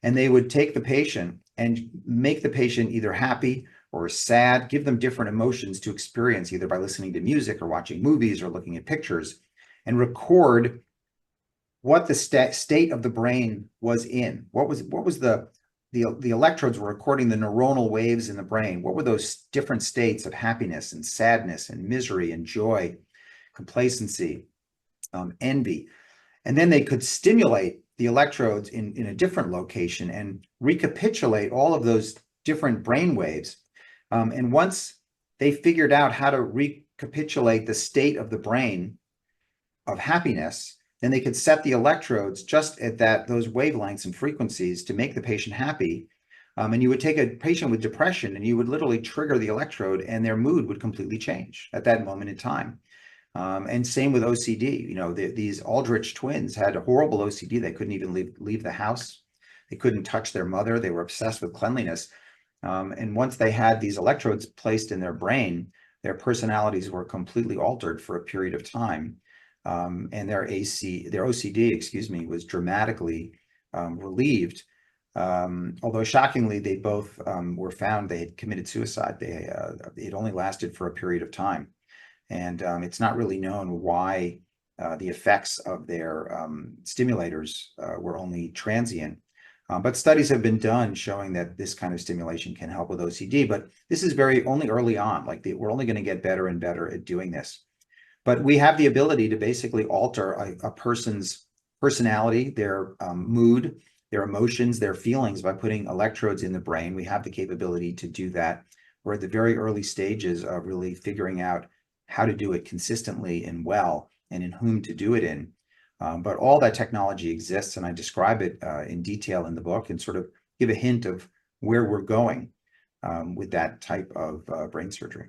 And they would take the patient and make the patient either happy or sad, give them different emotions to experience, either by listening to music or watching movies or looking at pictures, and record what the state of the brain was in. What was the electrodes were recording the neuronal waves in the brain. What were those different states of happiness and sadness and misery and joy, complacency, envy? And then they could stimulate the electrodes in a different location and recapitulate all of those different brain waves. And once they figured out how to recapitulate the state of the brain of happiness, then they could set the electrodes just at those wavelengths and frequencies to make the patient happy. And you would take a patient with depression and you would literally trigger the electrode and their mood would completely change at that moment in time. And same with OCD. You know, these Aldrich twins had a horrible OCD. They couldn't even leave the house. They couldn't touch their mother. They were obsessed with cleanliness. And once they had these electrodes placed in their brain, their personalities were completely altered for a period of time. And their OCD, was dramatically relieved. Although shockingly, they both were found they had committed suicide. It only lasted for a period of time. And it's not really known why the effects of their stimulators were only transient. But studies have been done showing that this kind of stimulation can help with OCD. But this is only early on. Like we're only going to get better and better at doing this. But we have the ability to basically alter a person's personality, their mood, their emotions, their feelings by putting electrodes in the brain. We have the capability to do that. We're at the very early stages of really figuring out how to do it consistently and well, and in whom to do it in. But all that technology exists, and I describe it in detail in the book and sort of give a hint of where we're going. with that type of brain surgery.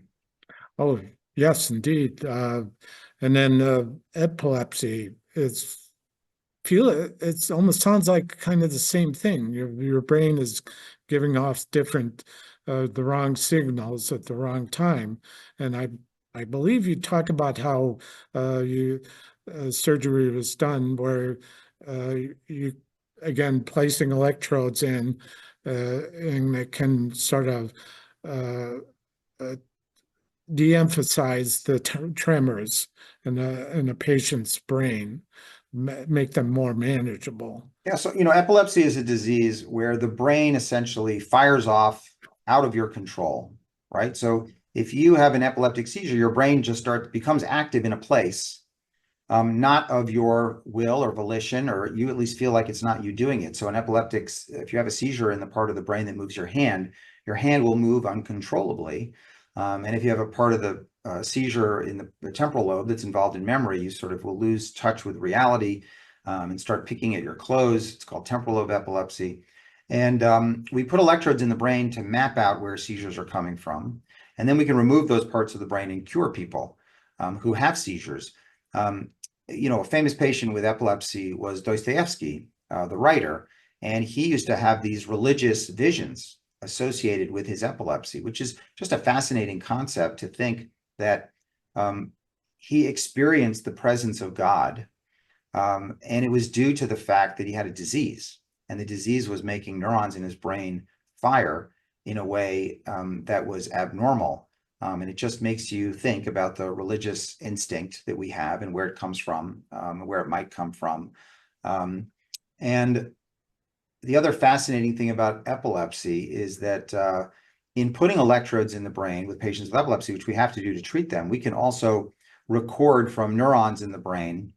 Oh, yes, indeed. And then epilepsy, it's almost sounds like kind of the same thing. Your brain is giving off different the wrong signals at the wrong time. And I believe you talk about how you surgery was done where you again placing electrodes in and it can sort of uh, uh, de-emphasize the tremors in a patient's brain, make them more manageable. Yeah, so epilepsy is a disease where the brain essentially fires off out of your control, right? So if you have an epileptic seizure, your brain just becomes active in a place, not of your will or volition, or you at least feel like it's not you doing it. So in epileptics, if you have a seizure in the part of the brain that moves your hand will move uncontrollably. And if you have a part of the seizure in the temporal lobe that's involved in memory, you sort of will lose touch with reality and start picking at your clothes. It's called temporal lobe epilepsy. And we put electrodes in the brain to map out where seizures are coming from. And then we can remove those parts of the brain and cure people who have seizures. A famous patient with epilepsy was Dostoevsky, the writer, and he used to have these religious visions associated with his epilepsy, which is just a fascinating concept to think that he experienced the presence of God, and it was due to the fact that he had a disease, and the disease was making neurons in his brain fire in a way that was abnormal. And it just makes you think about the religious instinct that we have and where it comes from, where it might come from. And the other fascinating thing about epilepsy is that in putting electrodes in the brain with patients with epilepsy, which we have to do to treat them, we can also record from neurons in the brain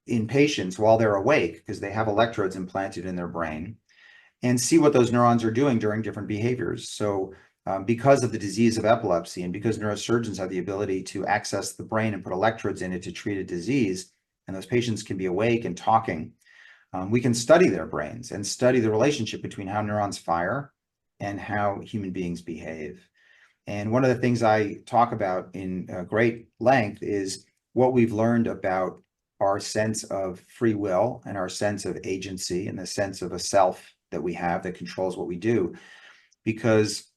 in patients while they're awake, because they have electrodes implanted in their brain, and see what those neurons are doing during different behaviors. So because of the disease of epilepsy, and because neurosurgeons have the ability to access the brain and put electrodes in it to treat a disease, and those patients can be awake and talking, we can study their brains and study the relationship between how neurons fire and how human beings behave. And one of the things I talk about in great length is what we've learned about our sense of free will and our sense of agency and the sense of a self that we have that controls what we do. Because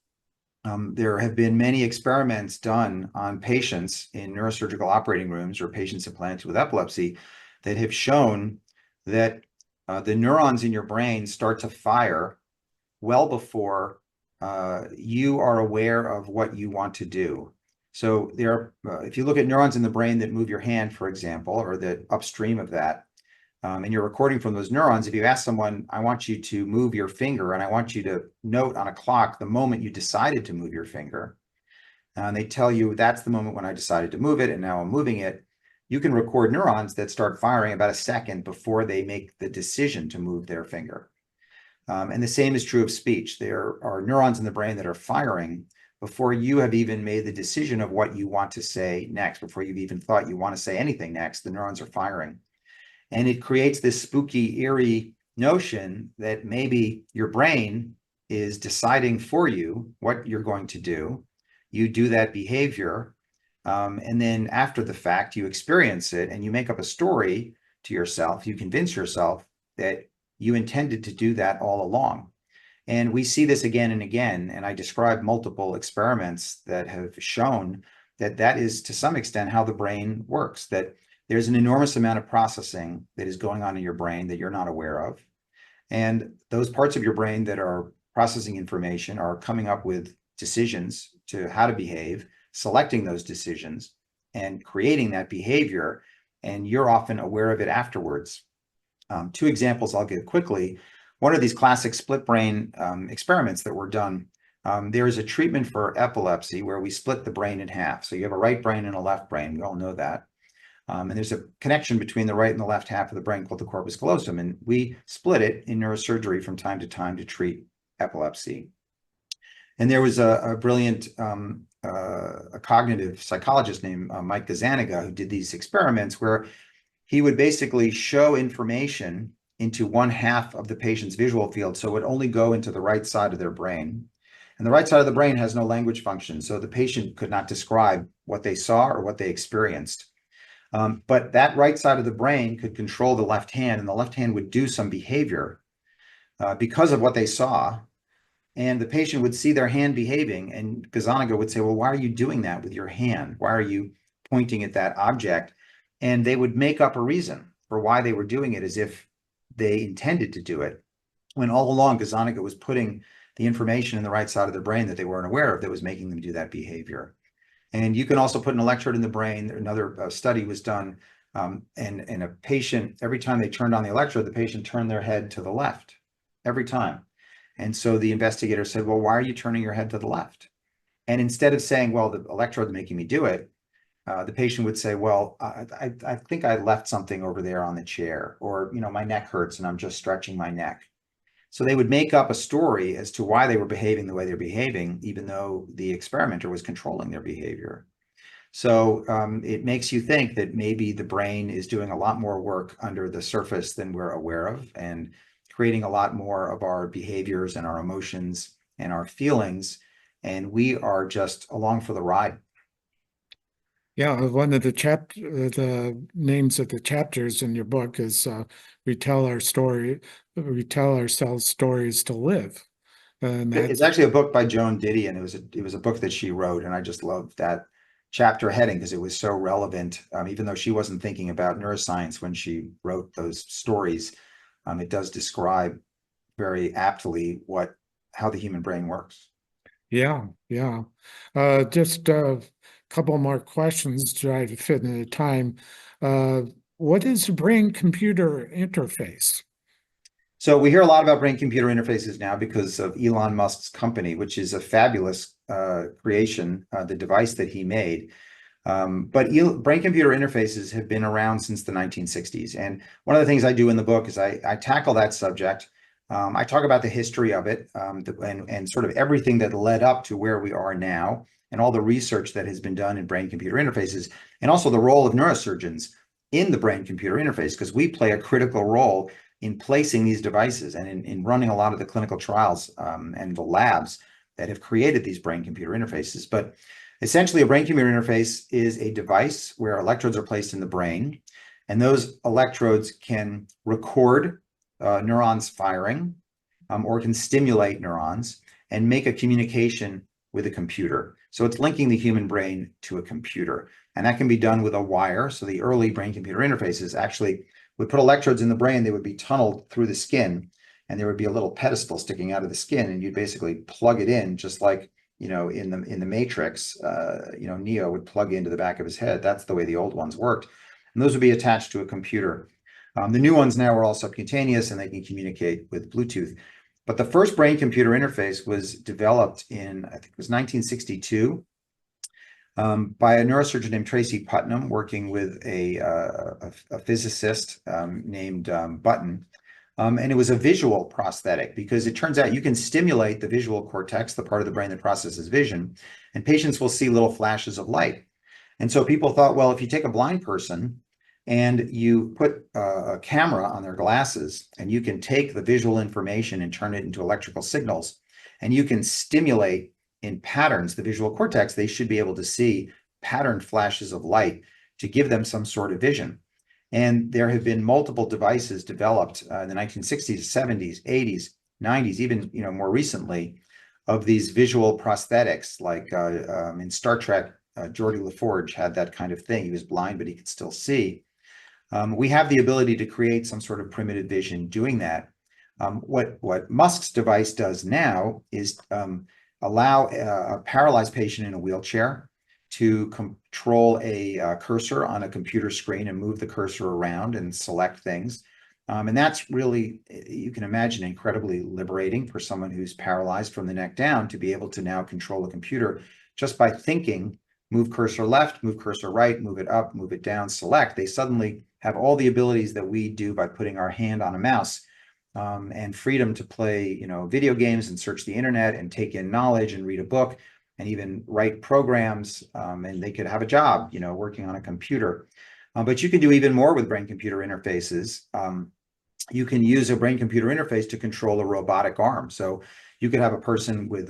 there have been many experiments done on patients in neurosurgical operating rooms or patients implanted with epilepsy that have shown that the neurons in your brain start to fire well before you are aware of what you want to do. So if you look at neurons in the brain that move your hand, for example, or that upstream of that, and you're recording from those neurons, if you ask someone, I want you to move your finger, and I want you to note on a clock the moment you decided to move your finger, and they tell you that's the moment when I decided to move it, and now I'm moving it, you can record neurons that start firing about a second before they make the decision to move their finger. And the same is true of speech. There are neurons in the brain that are firing before you have even made the decision of what you want to say next, before you've even thought you want to say anything next, the neurons are firing. And it creates this spooky, eerie notion that maybe your brain is deciding for you what you're going to do. You do that behavior, and then after the fact, you experience it and you make up a story to yourself. You convince yourself that you intended to do that all along. And we see this again and again. And I described multiple experiments that have shown that that is to some extent how the brain works, that there's an enormous amount of processing that is going on in your brain that you're not aware of. And those parts of your brain that are processing information are coming up with decisions to how to behave, selecting those decisions and creating that behavior. And you're often aware of it afterwards. Two examples I'll give quickly. One of these classic split brain experiments that were done, there is a treatment for epilepsy where we split the brain in half. So you have a right brain and a left brain. We all know that. And there's a connection between the right and the left half of the brain called the corpus callosum. And we split it in neurosurgery from time to treat epilepsy. And there was a brilliant a cognitive psychologist named Mike Gazzaniga who did these experiments where he would basically show information into one half of the patient's visual field. So it would only go into the right side of their brain. And the right side of the brain has no language function. So the patient could not describe what they saw or what they experienced. But that right side of the brain could control the left hand, and the left hand would do some behavior because of what they saw. And the patient would see their hand behaving, and Gazzaniga would say, well, why are you doing that with your hand? Why are you pointing at that object? And they would make up a reason for why they were doing it as if they intended to do it, when all along Gazzaniga was putting the information in the right side of the brain that they weren't aware of that was making them do that behavior. And you can also put an electrode in the brain. Another study was done, and a patient, every time they turned on the electrode, the patient turned their head to the left every time. And so the investigator said, well, why are you turning your head to the left? And instead of saying, well, the electrode's making me do it, the patient would say, well, I think I left something over there on the chair, or, my neck hurts and I'm just stretching my neck. So they would make up a story as to why they were behaving the way they're behaving, even though the experimenter was controlling their behavior. So it makes you think that maybe the brain is doing a lot more work under the surface than we're aware of, and creating a lot more of our behaviors and our emotions and our feelings. And we are just along for the ride. Yeah, one of the names of the chapters in your book is we tell ourselves stories to live. And It's actually a book by Joan Didion, and it was a book that she wrote, and I just loved that chapter heading because it was so relevant. Even though she wasn't thinking about neuroscience when she wrote those stories, it does describe very aptly how the human brain works. Yeah. Just a couple more questions to try to fit in the time. What is the brain-computer interface? So we hear a lot about brain-computer interfaces now because of Elon Musk's company, which is a fabulous creation, the device that he made. But brain-computer interfaces have been around since the 1960s. And one of the things I do in the book is I tackle that subject. I talk about the history of it, and sort of everything that led up to where we are now, and all the research that has been done in brain-computer interfaces, and also the role of neurosurgeons in the brain-computer interface, because we play a critical role in placing these devices and in running a lot of the clinical trials and the labs that have created these brain-computer interfaces. But essentially, a brain-computer interface is a device where electrodes are placed in the brain, and those electrodes can record neurons firing, or can stimulate neurons and make a communication with a computer. So it's linking the human brain to a computer, and that can be done with a wire. So the early brain-computer interfaces actually would put electrodes in the brain. They would be tunneled through the skin, and there would be a little pedestal sticking out of the skin, and you'd basically plug it in, just like in the Matrix. Neo would plug into the back of his head. That's the way the old ones worked, and those would be attached to a computer. The new ones now are all subcutaneous, and they can communicate with Bluetooth. But the first brain-computer interface was developed in, I think it was 1962, by a neurosurgeon named Tracy Putnam, working with a physicist named Button. And it was a visual prosthetic, because it turns out you can stimulate the visual cortex, the part of the brain that processes vision, and patients will see little flashes of light. And so people thought, well, if you take a blind person and you put a camera on their glasses, and you can take the visual information and turn it into electrical signals, and you can stimulate in patterns the visual cortex, they should be able to see patterned flashes of light to give them some sort of vision. And there have been multiple devices developed in the 1960s, 70s, 80s, 90s, even more recently, of these visual prosthetics. Like in Star Trek, Geordi LaForge had that kind of thing. He was blind, but he could still see. We have the ability to create some sort of primitive vision doing that. What Musk's device does now is allow a paralyzed patient in a wheelchair to control a cursor on a computer screen and move the cursor around and select things. And that's really, you can imagine, incredibly liberating for someone who's paralyzed from the neck down, to be able to now control a computer just by thinking, move cursor left, move cursor right, move it up, move it down, select. They suddenly have all the abilities that we do by putting our hand on a mouse, and freedom to play, video games and search the internet and take in knowledge and read a book and even write programs. And they could have a job, working on a computer. But you can do even more with brain-computer interfaces. You can use a brain-computer interface to control a robotic arm. So You could have a person with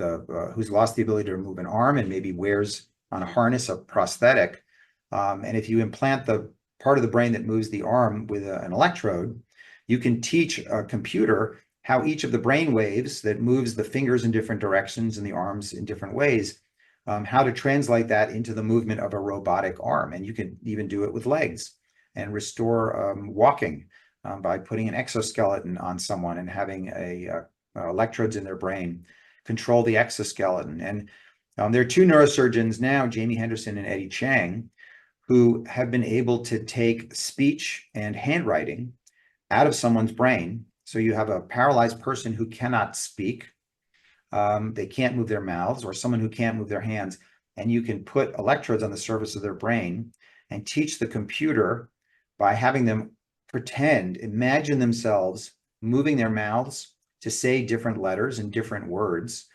who's lost the ability to move an arm and maybe wears on a harness a prosthetic. And if you implant the part of the brain that moves the arm with an electrode, you can teach a computer how each of the brain waves that moves the fingers in different directions and the arms in different ways, how to translate that into the movement of a robotic arm. And you can even do it with legs and restore walking by putting an exoskeleton on someone and having electrodes in their brain control the exoskeleton. And there are two neurosurgeons now, Jamie Henderson and Eddie Chang, who have been able to take speech and handwriting out of someone's brain. So you have a paralyzed person who cannot speak, they can't move their mouths, or someone who can't move their hands, and you can put electrodes on the surface of their brain and teach the computer by having them imagine themselves moving their mouths to say different letters and different words.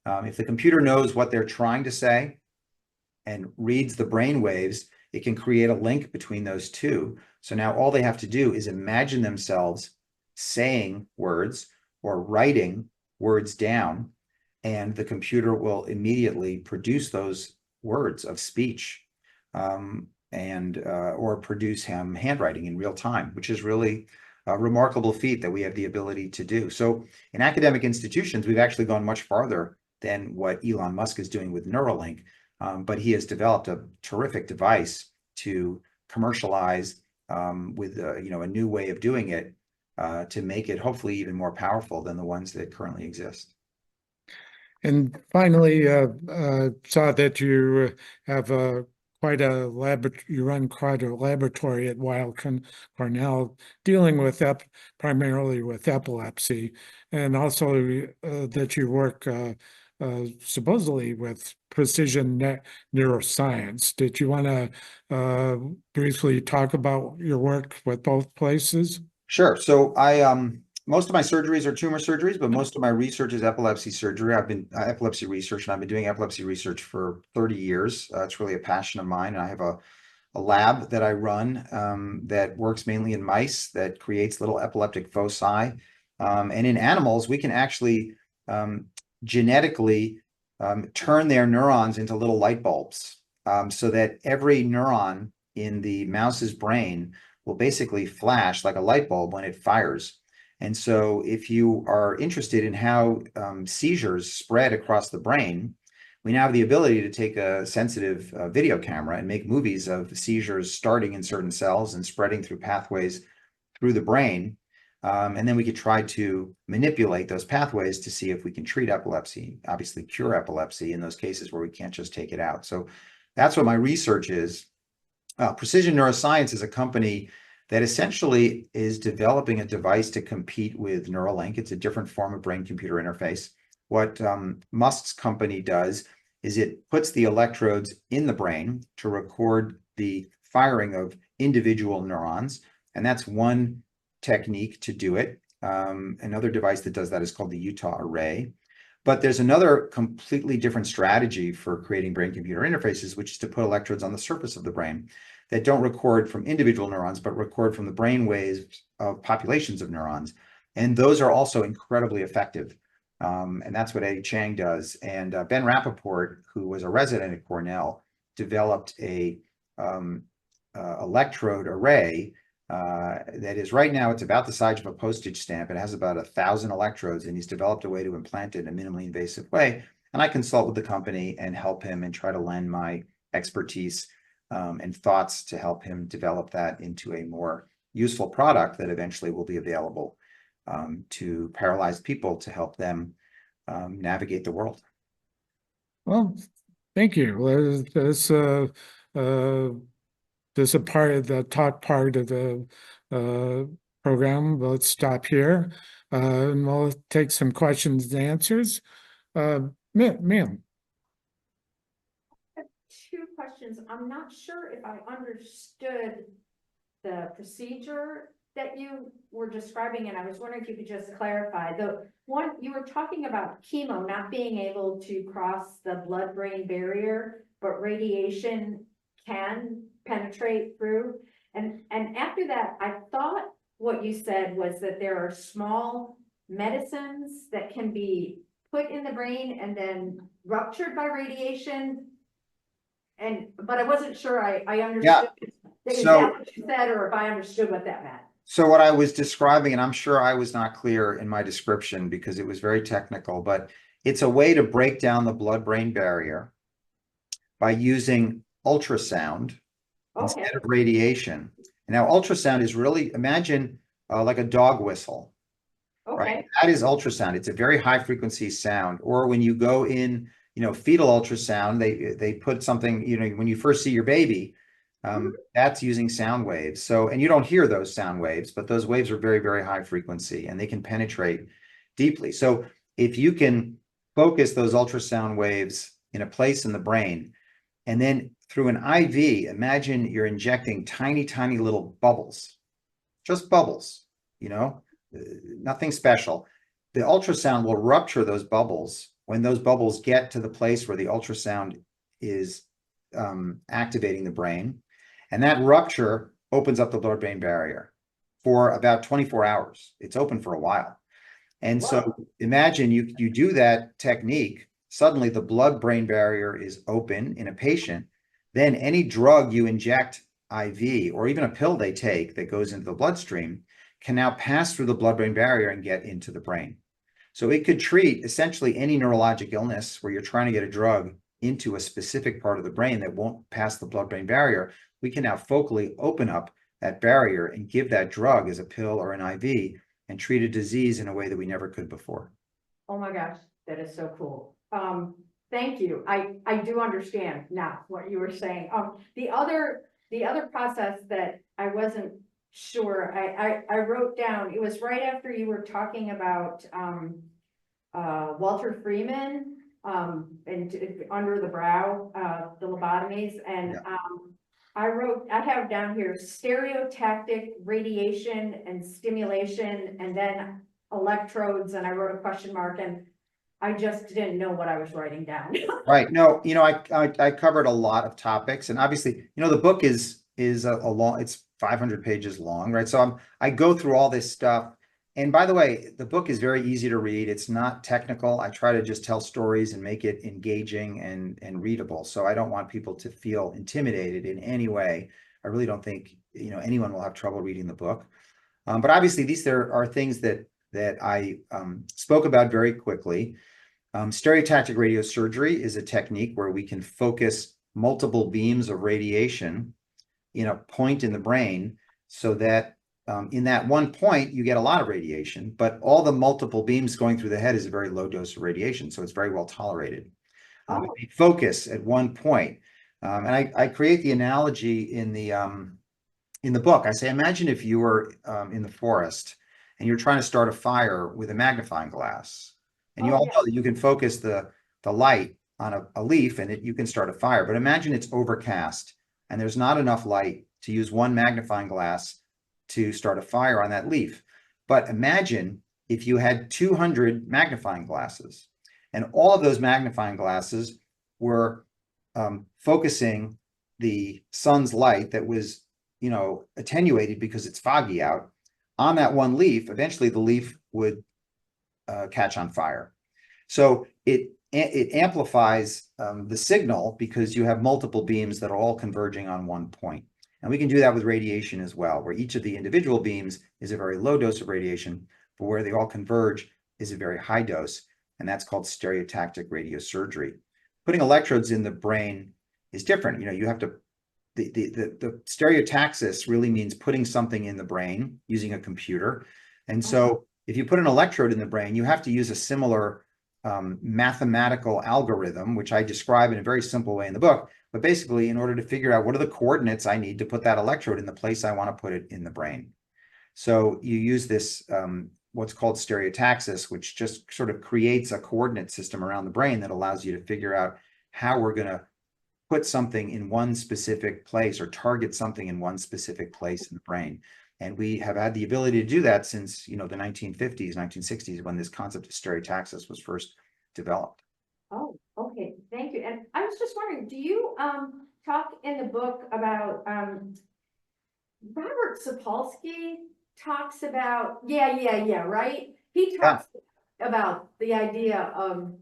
If the computer knows what they're trying to say and reads the brain waves, it can create a link between those two. So now all they have to do is imagine themselves saying words or writing words down, and the computer will immediately produce those words of speech, or produce handwriting in real time, which is really a remarkable feat that we have the ability to do. So in academic institutions, we've actually gone much farther than what Elon Musk is doing with Neuralink, but he has developed a terrific device to commercialize with a new way of doing it, to make it hopefully even more powerful than the ones that currently exist. And finally, saw that you have you run quite a laboratory at Weill Cornell dealing with primarily with epilepsy, and also that you work supposedly with precision neuroscience. Did you want to briefly talk about your work with both places? Sure. So most of my surgeries are tumor surgeries, but most of my research is epilepsy surgery. I've been epilepsy research, and I've been doing epilepsy research for 30 years. It's really a passion of mine. And I have a lab that I run that works mainly in mice, that creates little epileptic foci. And in animals, we can actually genetically turn their neurons into little light bulbs, so that every neuron in the mouse's brain will basically flash like a light bulb when it fires. And so if you are interested in how seizures spread across the brain, we now have the ability to take a sensitive video camera and make movies of seizures starting in certain cells and spreading through pathways through the brain. And then we could try to manipulate those pathways to see if we can treat epilepsy, obviously cure epilepsy in those cases where we can't just take it out. So that's what my research is. Precision Neuroscience is a company that essentially is developing a device to compete with Neuralink. It's a different form of brain-computer interface. What Musk's company does is it puts the electrodes in the brain to record the firing of individual neurons, and that's one technique to do it. Another device that does that is called the Utah Array. But there's another completely different strategy for creating brain-computer interfaces, which is to put electrodes on the surface of the brain that don't record from individual neurons, but record from the brain waves of populations of neurons. And those are also incredibly effective. And that's what Eddie Chang does. And Ben Rappaport, who was a resident at Cornell, developed a electrode array that is right now, it's about the size of a postage stamp. It has about 1,000 electrodes, and he's developed a way to implant it in a minimally invasive way. And I consult with the company and help him and try to lend my expertise and thoughts to help him develop that into a more useful product that eventually will be available to paralyzed people to help them navigate the world. Well, thank you. This is a part of the talk part of the program. Let's stop here and we'll take some questions and answers. Ma'am. Two questions. I'm not sure if I understood the procedure that you were describing, and I was wondering if you could just clarify. The one you were talking about chemo not being able to cross the blood-brain barrier, but radiation can penetrate through. And after that, I thought what you said was that there are small medicines that can be put in the brain and then ruptured by radiation? But I wasn't sure I understood. Is So- that what you said, or if I understood what that meant? So what I was describing, and I'm sure I was not clear in my description because it was very technical, but it's a way to break down the blood-brain barrier by using ultrasound Okay, instead of radiation. And now ultrasound is really, imagine like a dog whistle, right? okay, That is ultrasound. It's a very high frequency sound. Or when you go in, fetal ultrasound, they put something, when you first see your baby, that's using sound waves. So, and you don't hear those sound waves, but those waves are very, very high frequency and they can penetrate deeply. So if you can focus those ultrasound waves in a place in the brain, and then through an IV, imagine you're injecting tiny, tiny little bubbles, just bubbles, nothing special. The ultrasound will rupture those bubbles when those bubbles get to the place where the ultrasound is activating the brain. And that rupture opens up the blood-brain barrier for about 24 hours. It's open for a while. And so imagine you do that technique, suddenly the blood-brain barrier is open in a patient. Then any drug you inject IV or even a pill they take that goes into the bloodstream can now pass through the blood-brain barrier and get into the brain. So it could treat essentially any neurologic illness where you're trying to get a drug into a specific part of the brain that won't pass the blood-brain barrier. We can now focally open up that barrier and give that drug as a pill or an IV and treat a disease in a way that we never could before. oh my gosh, that is so cool. Thank you. I do understand now what you were saying. The other process that I wasn't sure, I wrote down, it was right after you were talking about Walter Freeman and under the brow, the lobotomies, and I have down here stereotactic radiation and stimulation, and then electrodes, and I wrote a question mark, and I just didn't know what I was writing down. Right. No, I covered a lot of topics, and obviously, the book is a long, it's 500 pages long, right? So I go through all this stuff. And by the way, the book is very easy to read. It's not technical. I try to just tell stories and make it engaging and readable. So I don't want people to feel intimidated in any way. I really don't think, anyone will have trouble reading the book. But obviously there are things that I spoke about very quickly. Stereotactic radiosurgery is a technique where we can focus multiple beams of radiation in a point in the brain so that in that one point, you get a lot of radiation, but all the multiple beams going through the head is a very low dose of radiation, so it's very well tolerated. We focus at one point. And I create the analogy in the book. I say, imagine if you were in the forest and you're trying to start a fire with a magnifying glass. And you all know that you can focus the light on a leaf and you can start a fire. But imagine it's overcast and there's not enough light to use one magnifying glass to start a fire on that leaf. But imagine if you had 200 magnifying glasses and all of those magnifying glasses were focusing the sun's light that was, attenuated because it's foggy out on that one leaf. Eventually the leaf would catch on fire. So it amplifies the signal because you have multiple beams that are all converging on one point. And we can do that with radiation as well, where each of the individual beams is a very low dose of radiation, but where they all converge is a very high dose. And that's called stereotactic radiosurgery. Putting electrodes in the brain is different. You have to, the stereotaxis really means putting something in the brain using a computer. And so if you put an electrode in the brain, you have to use a similar mathematical algorithm, which I describe in a very simple way in the book. But basically, in order to figure out what are the coordinates I need to put that electrode in the place I want to put it in the brain. So you use this, what's called stereotaxis, which just sort of creates a coordinate system around the brain that allows you to figure out how we're going to put something in one specific place or target something in one specific place in the brain. And we have had the ability to do that since, the 1950s, 1960s, when this concept of stereotaxis was first developed. Oh, okay, thank you. And I was just wondering, do you talk in the book about Robert Sapolsky talks about, right? He talks about the idea of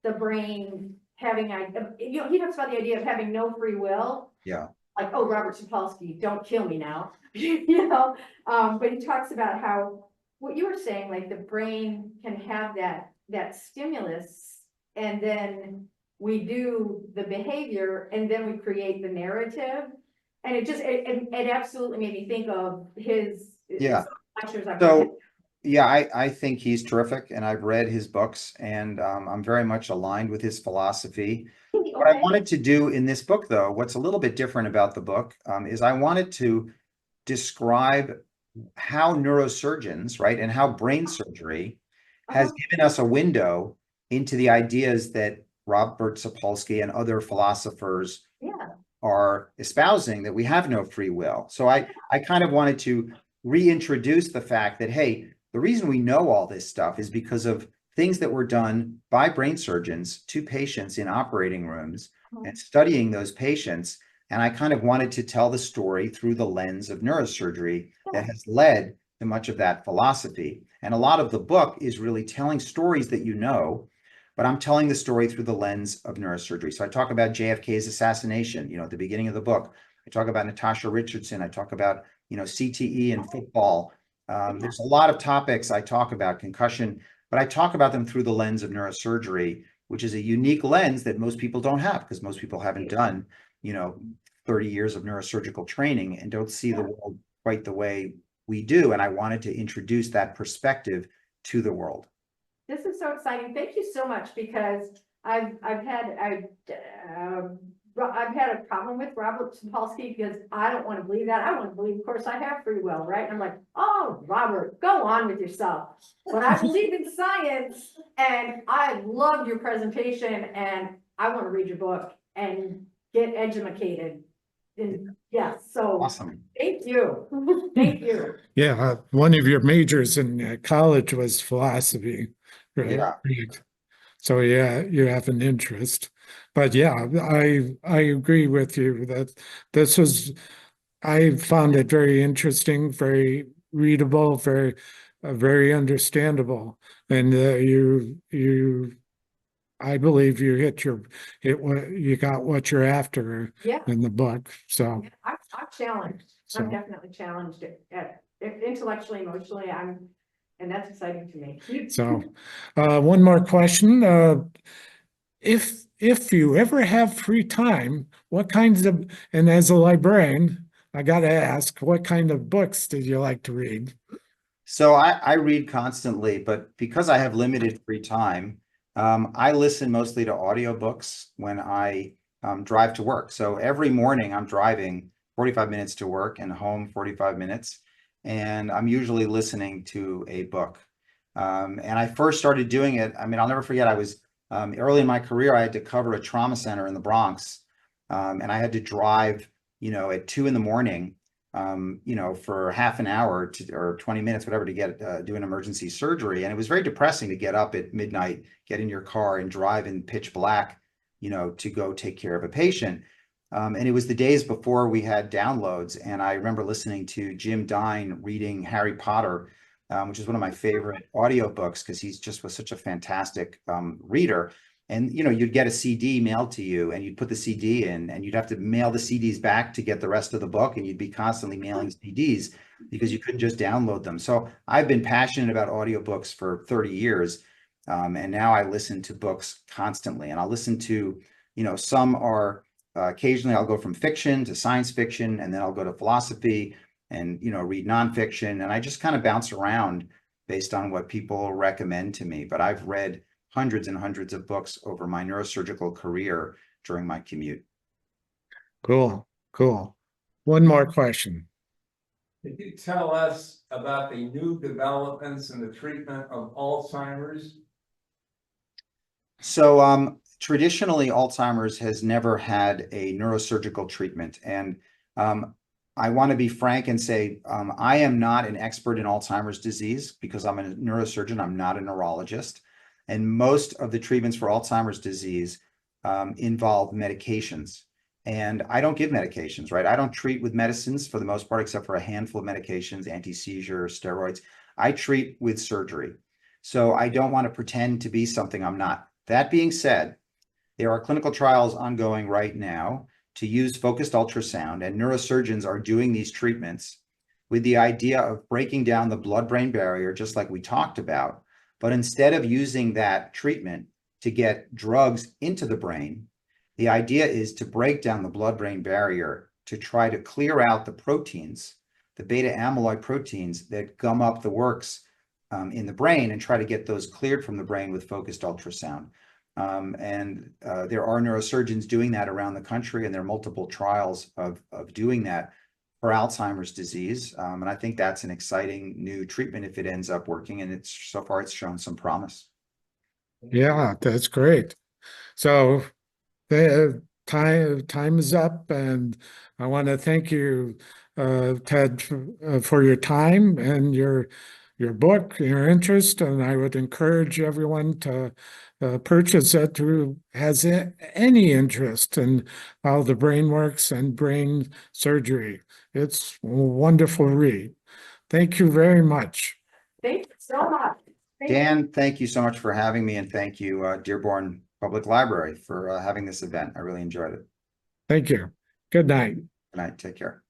the brain having, he talks about the idea of having no free will. Yeah. Like, oh, Robert Sapolsky, don't kill me now, but he talks about how, what you were saying, like the brain can have that stimulus, and then we do the behavior, and then we create the narrative. And it absolutely made me think of his Yeah. lectures I've read. So, yeah, I think he's terrific, and I've read his books, and I'm very much aligned with his philosophy. What I wanted to do in this book, though, what's a little bit different about the book, is I wanted to describe how neurosurgeons, right, and how brain surgery has given us a window into the ideas that Robert Sapolsky and other philosophers are espousing, that we have no free will. So I kind of wanted to reintroduce the fact that, hey, the reason we know all this stuff is because of things that were done by brain surgeons to patients in operating rooms and studying those patients. And I kind of wanted to tell the story through the lens of neurosurgery that has led to much of that philosophy. And a lot of the book is really telling stories that you know, but I'm telling the story through the lens of neurosurgery. So I talk about JFK's assassination, at the beginning of the book. I talk about Natasha Richardson. I talk about, CTE and football. There's a lot of topics I talk about, concussion, but I talk about them through the lens of neurosurgery, which is a unique lens that most people don't have, because most people haven't done, 30 years of neurosurgical training and don't see the world quite the way we do. And I wanted to introduce that perspective to the world. This is so exciting. Thank you so much, because I've had a problem with Robert Sapolsky, because I don't want to believe that. I want to believe, of course, I have free will, right? And I'm like, oh, Robert, go on with yourself. But I believe in science, and I loved your presentation, and I want to read your book and get educated. And so Awesome. Thank you. Thank you. Yeah, one of your majors in college was philosophy, right? Yeah. So yeah, you have an interest. But yeah, I agree with you that I found it very interesting, very readable, very understandable. And I believe you you got what you're after in the book. So I'm challenged. So- I'm definitely challenged intellectually, emotionally. And that's exciting to me. So, one more question. If you ever have free time, what kinds of, and as a librarian, I got to ask, what kind of books did you like to read? So I read constantly, but because I have limited free time, I listen mostly to audiobooks when I drive to work. So every morning I'm driving 45 minutes to work and home 45 minutes. And I'm usually listening to a book. And I first started doing it. I mean, I'll never forget, I was early in my career, I had to cover a trauma center in the Bronx. And I had to drive, at 2 a.m, for half an hour or 20 minutes, whatever, to get do an emergency surgery. And it was very depressing to get up at midnight, get in your car and drive in pitch black, to go take care of a patient. And it was the days before we had downloads. And I remember listening to Jim Dine reading Harry Potter, which is one of my favorite audiobooks, because he's just was such a fantastic reader. And, you'd get a CD mailed to you, and you'd put the CD in, and you'd have to mail the CDs back to get the rest of the book. And you'd be constantly mailing CDs because you couldn't just download them. So I've been passionate about audiobooks for 30 years. And now I listen to books constantly, and I'll listen to, some are occasionally I'll go from fiction to science fiction, and then I'll go to philosophy and, read nonfiction. And I just kind of bounce around based on what people recommend to me. But I've read hundreds and hundreds of books over my neurosurgical career during my commute. Cool. One more question. Could you tell us about the new developments in the treatment of Alzheimer's? So traditionally, Alzheimer's has never had a neurosurgical treatment. And I want to be frank and say, I am not an expert in Alzheimer's disease because I'm a neurosurgeon. I'm not a neurologist. And most of the treatments for Alzheimer's disease involve medications. And I don't give medications, right? I don't treat with medicines for the most part, except for a handful of medications, anti-seizure, steroids. I treat with surgery. So I don't want to pretend to be something I'm not. That being said, there are clinical trials ongoing right now to use focused ultrasound, and neurosurgeons are doing these treatments with the idea of breaking down the blood-brain barrier, just like we talked about. But instead of using that treatment to get drugs into the brain, the idea is to break down the blood-brain barrier to try to clear out the proteins, the beta amyloid proteins that gum up the works in the brain, and try to get those cleared from the brain with focused ultrasound. There are neurosurgeons doing that around the country, and there are multiple trials of doing that for Alzheimer's disease. And I think that's an exciting new treatment if it ends up working, and so far it's shown some promise. Yeah, that's great. So the time is up, and I want to thank you, Ted, for your time and your book, your interest, and I would encourage everyone to purchase it who has any interest in how the brain works and brain surgery. It's a wonderful read. Thank you very much. Thank you so much. Thank you. Dan, thank you so much for having me, and thank you, Dearborn Public Library, for having this event. I really enjoyed it. Thank you. Good night. Good night. Take care.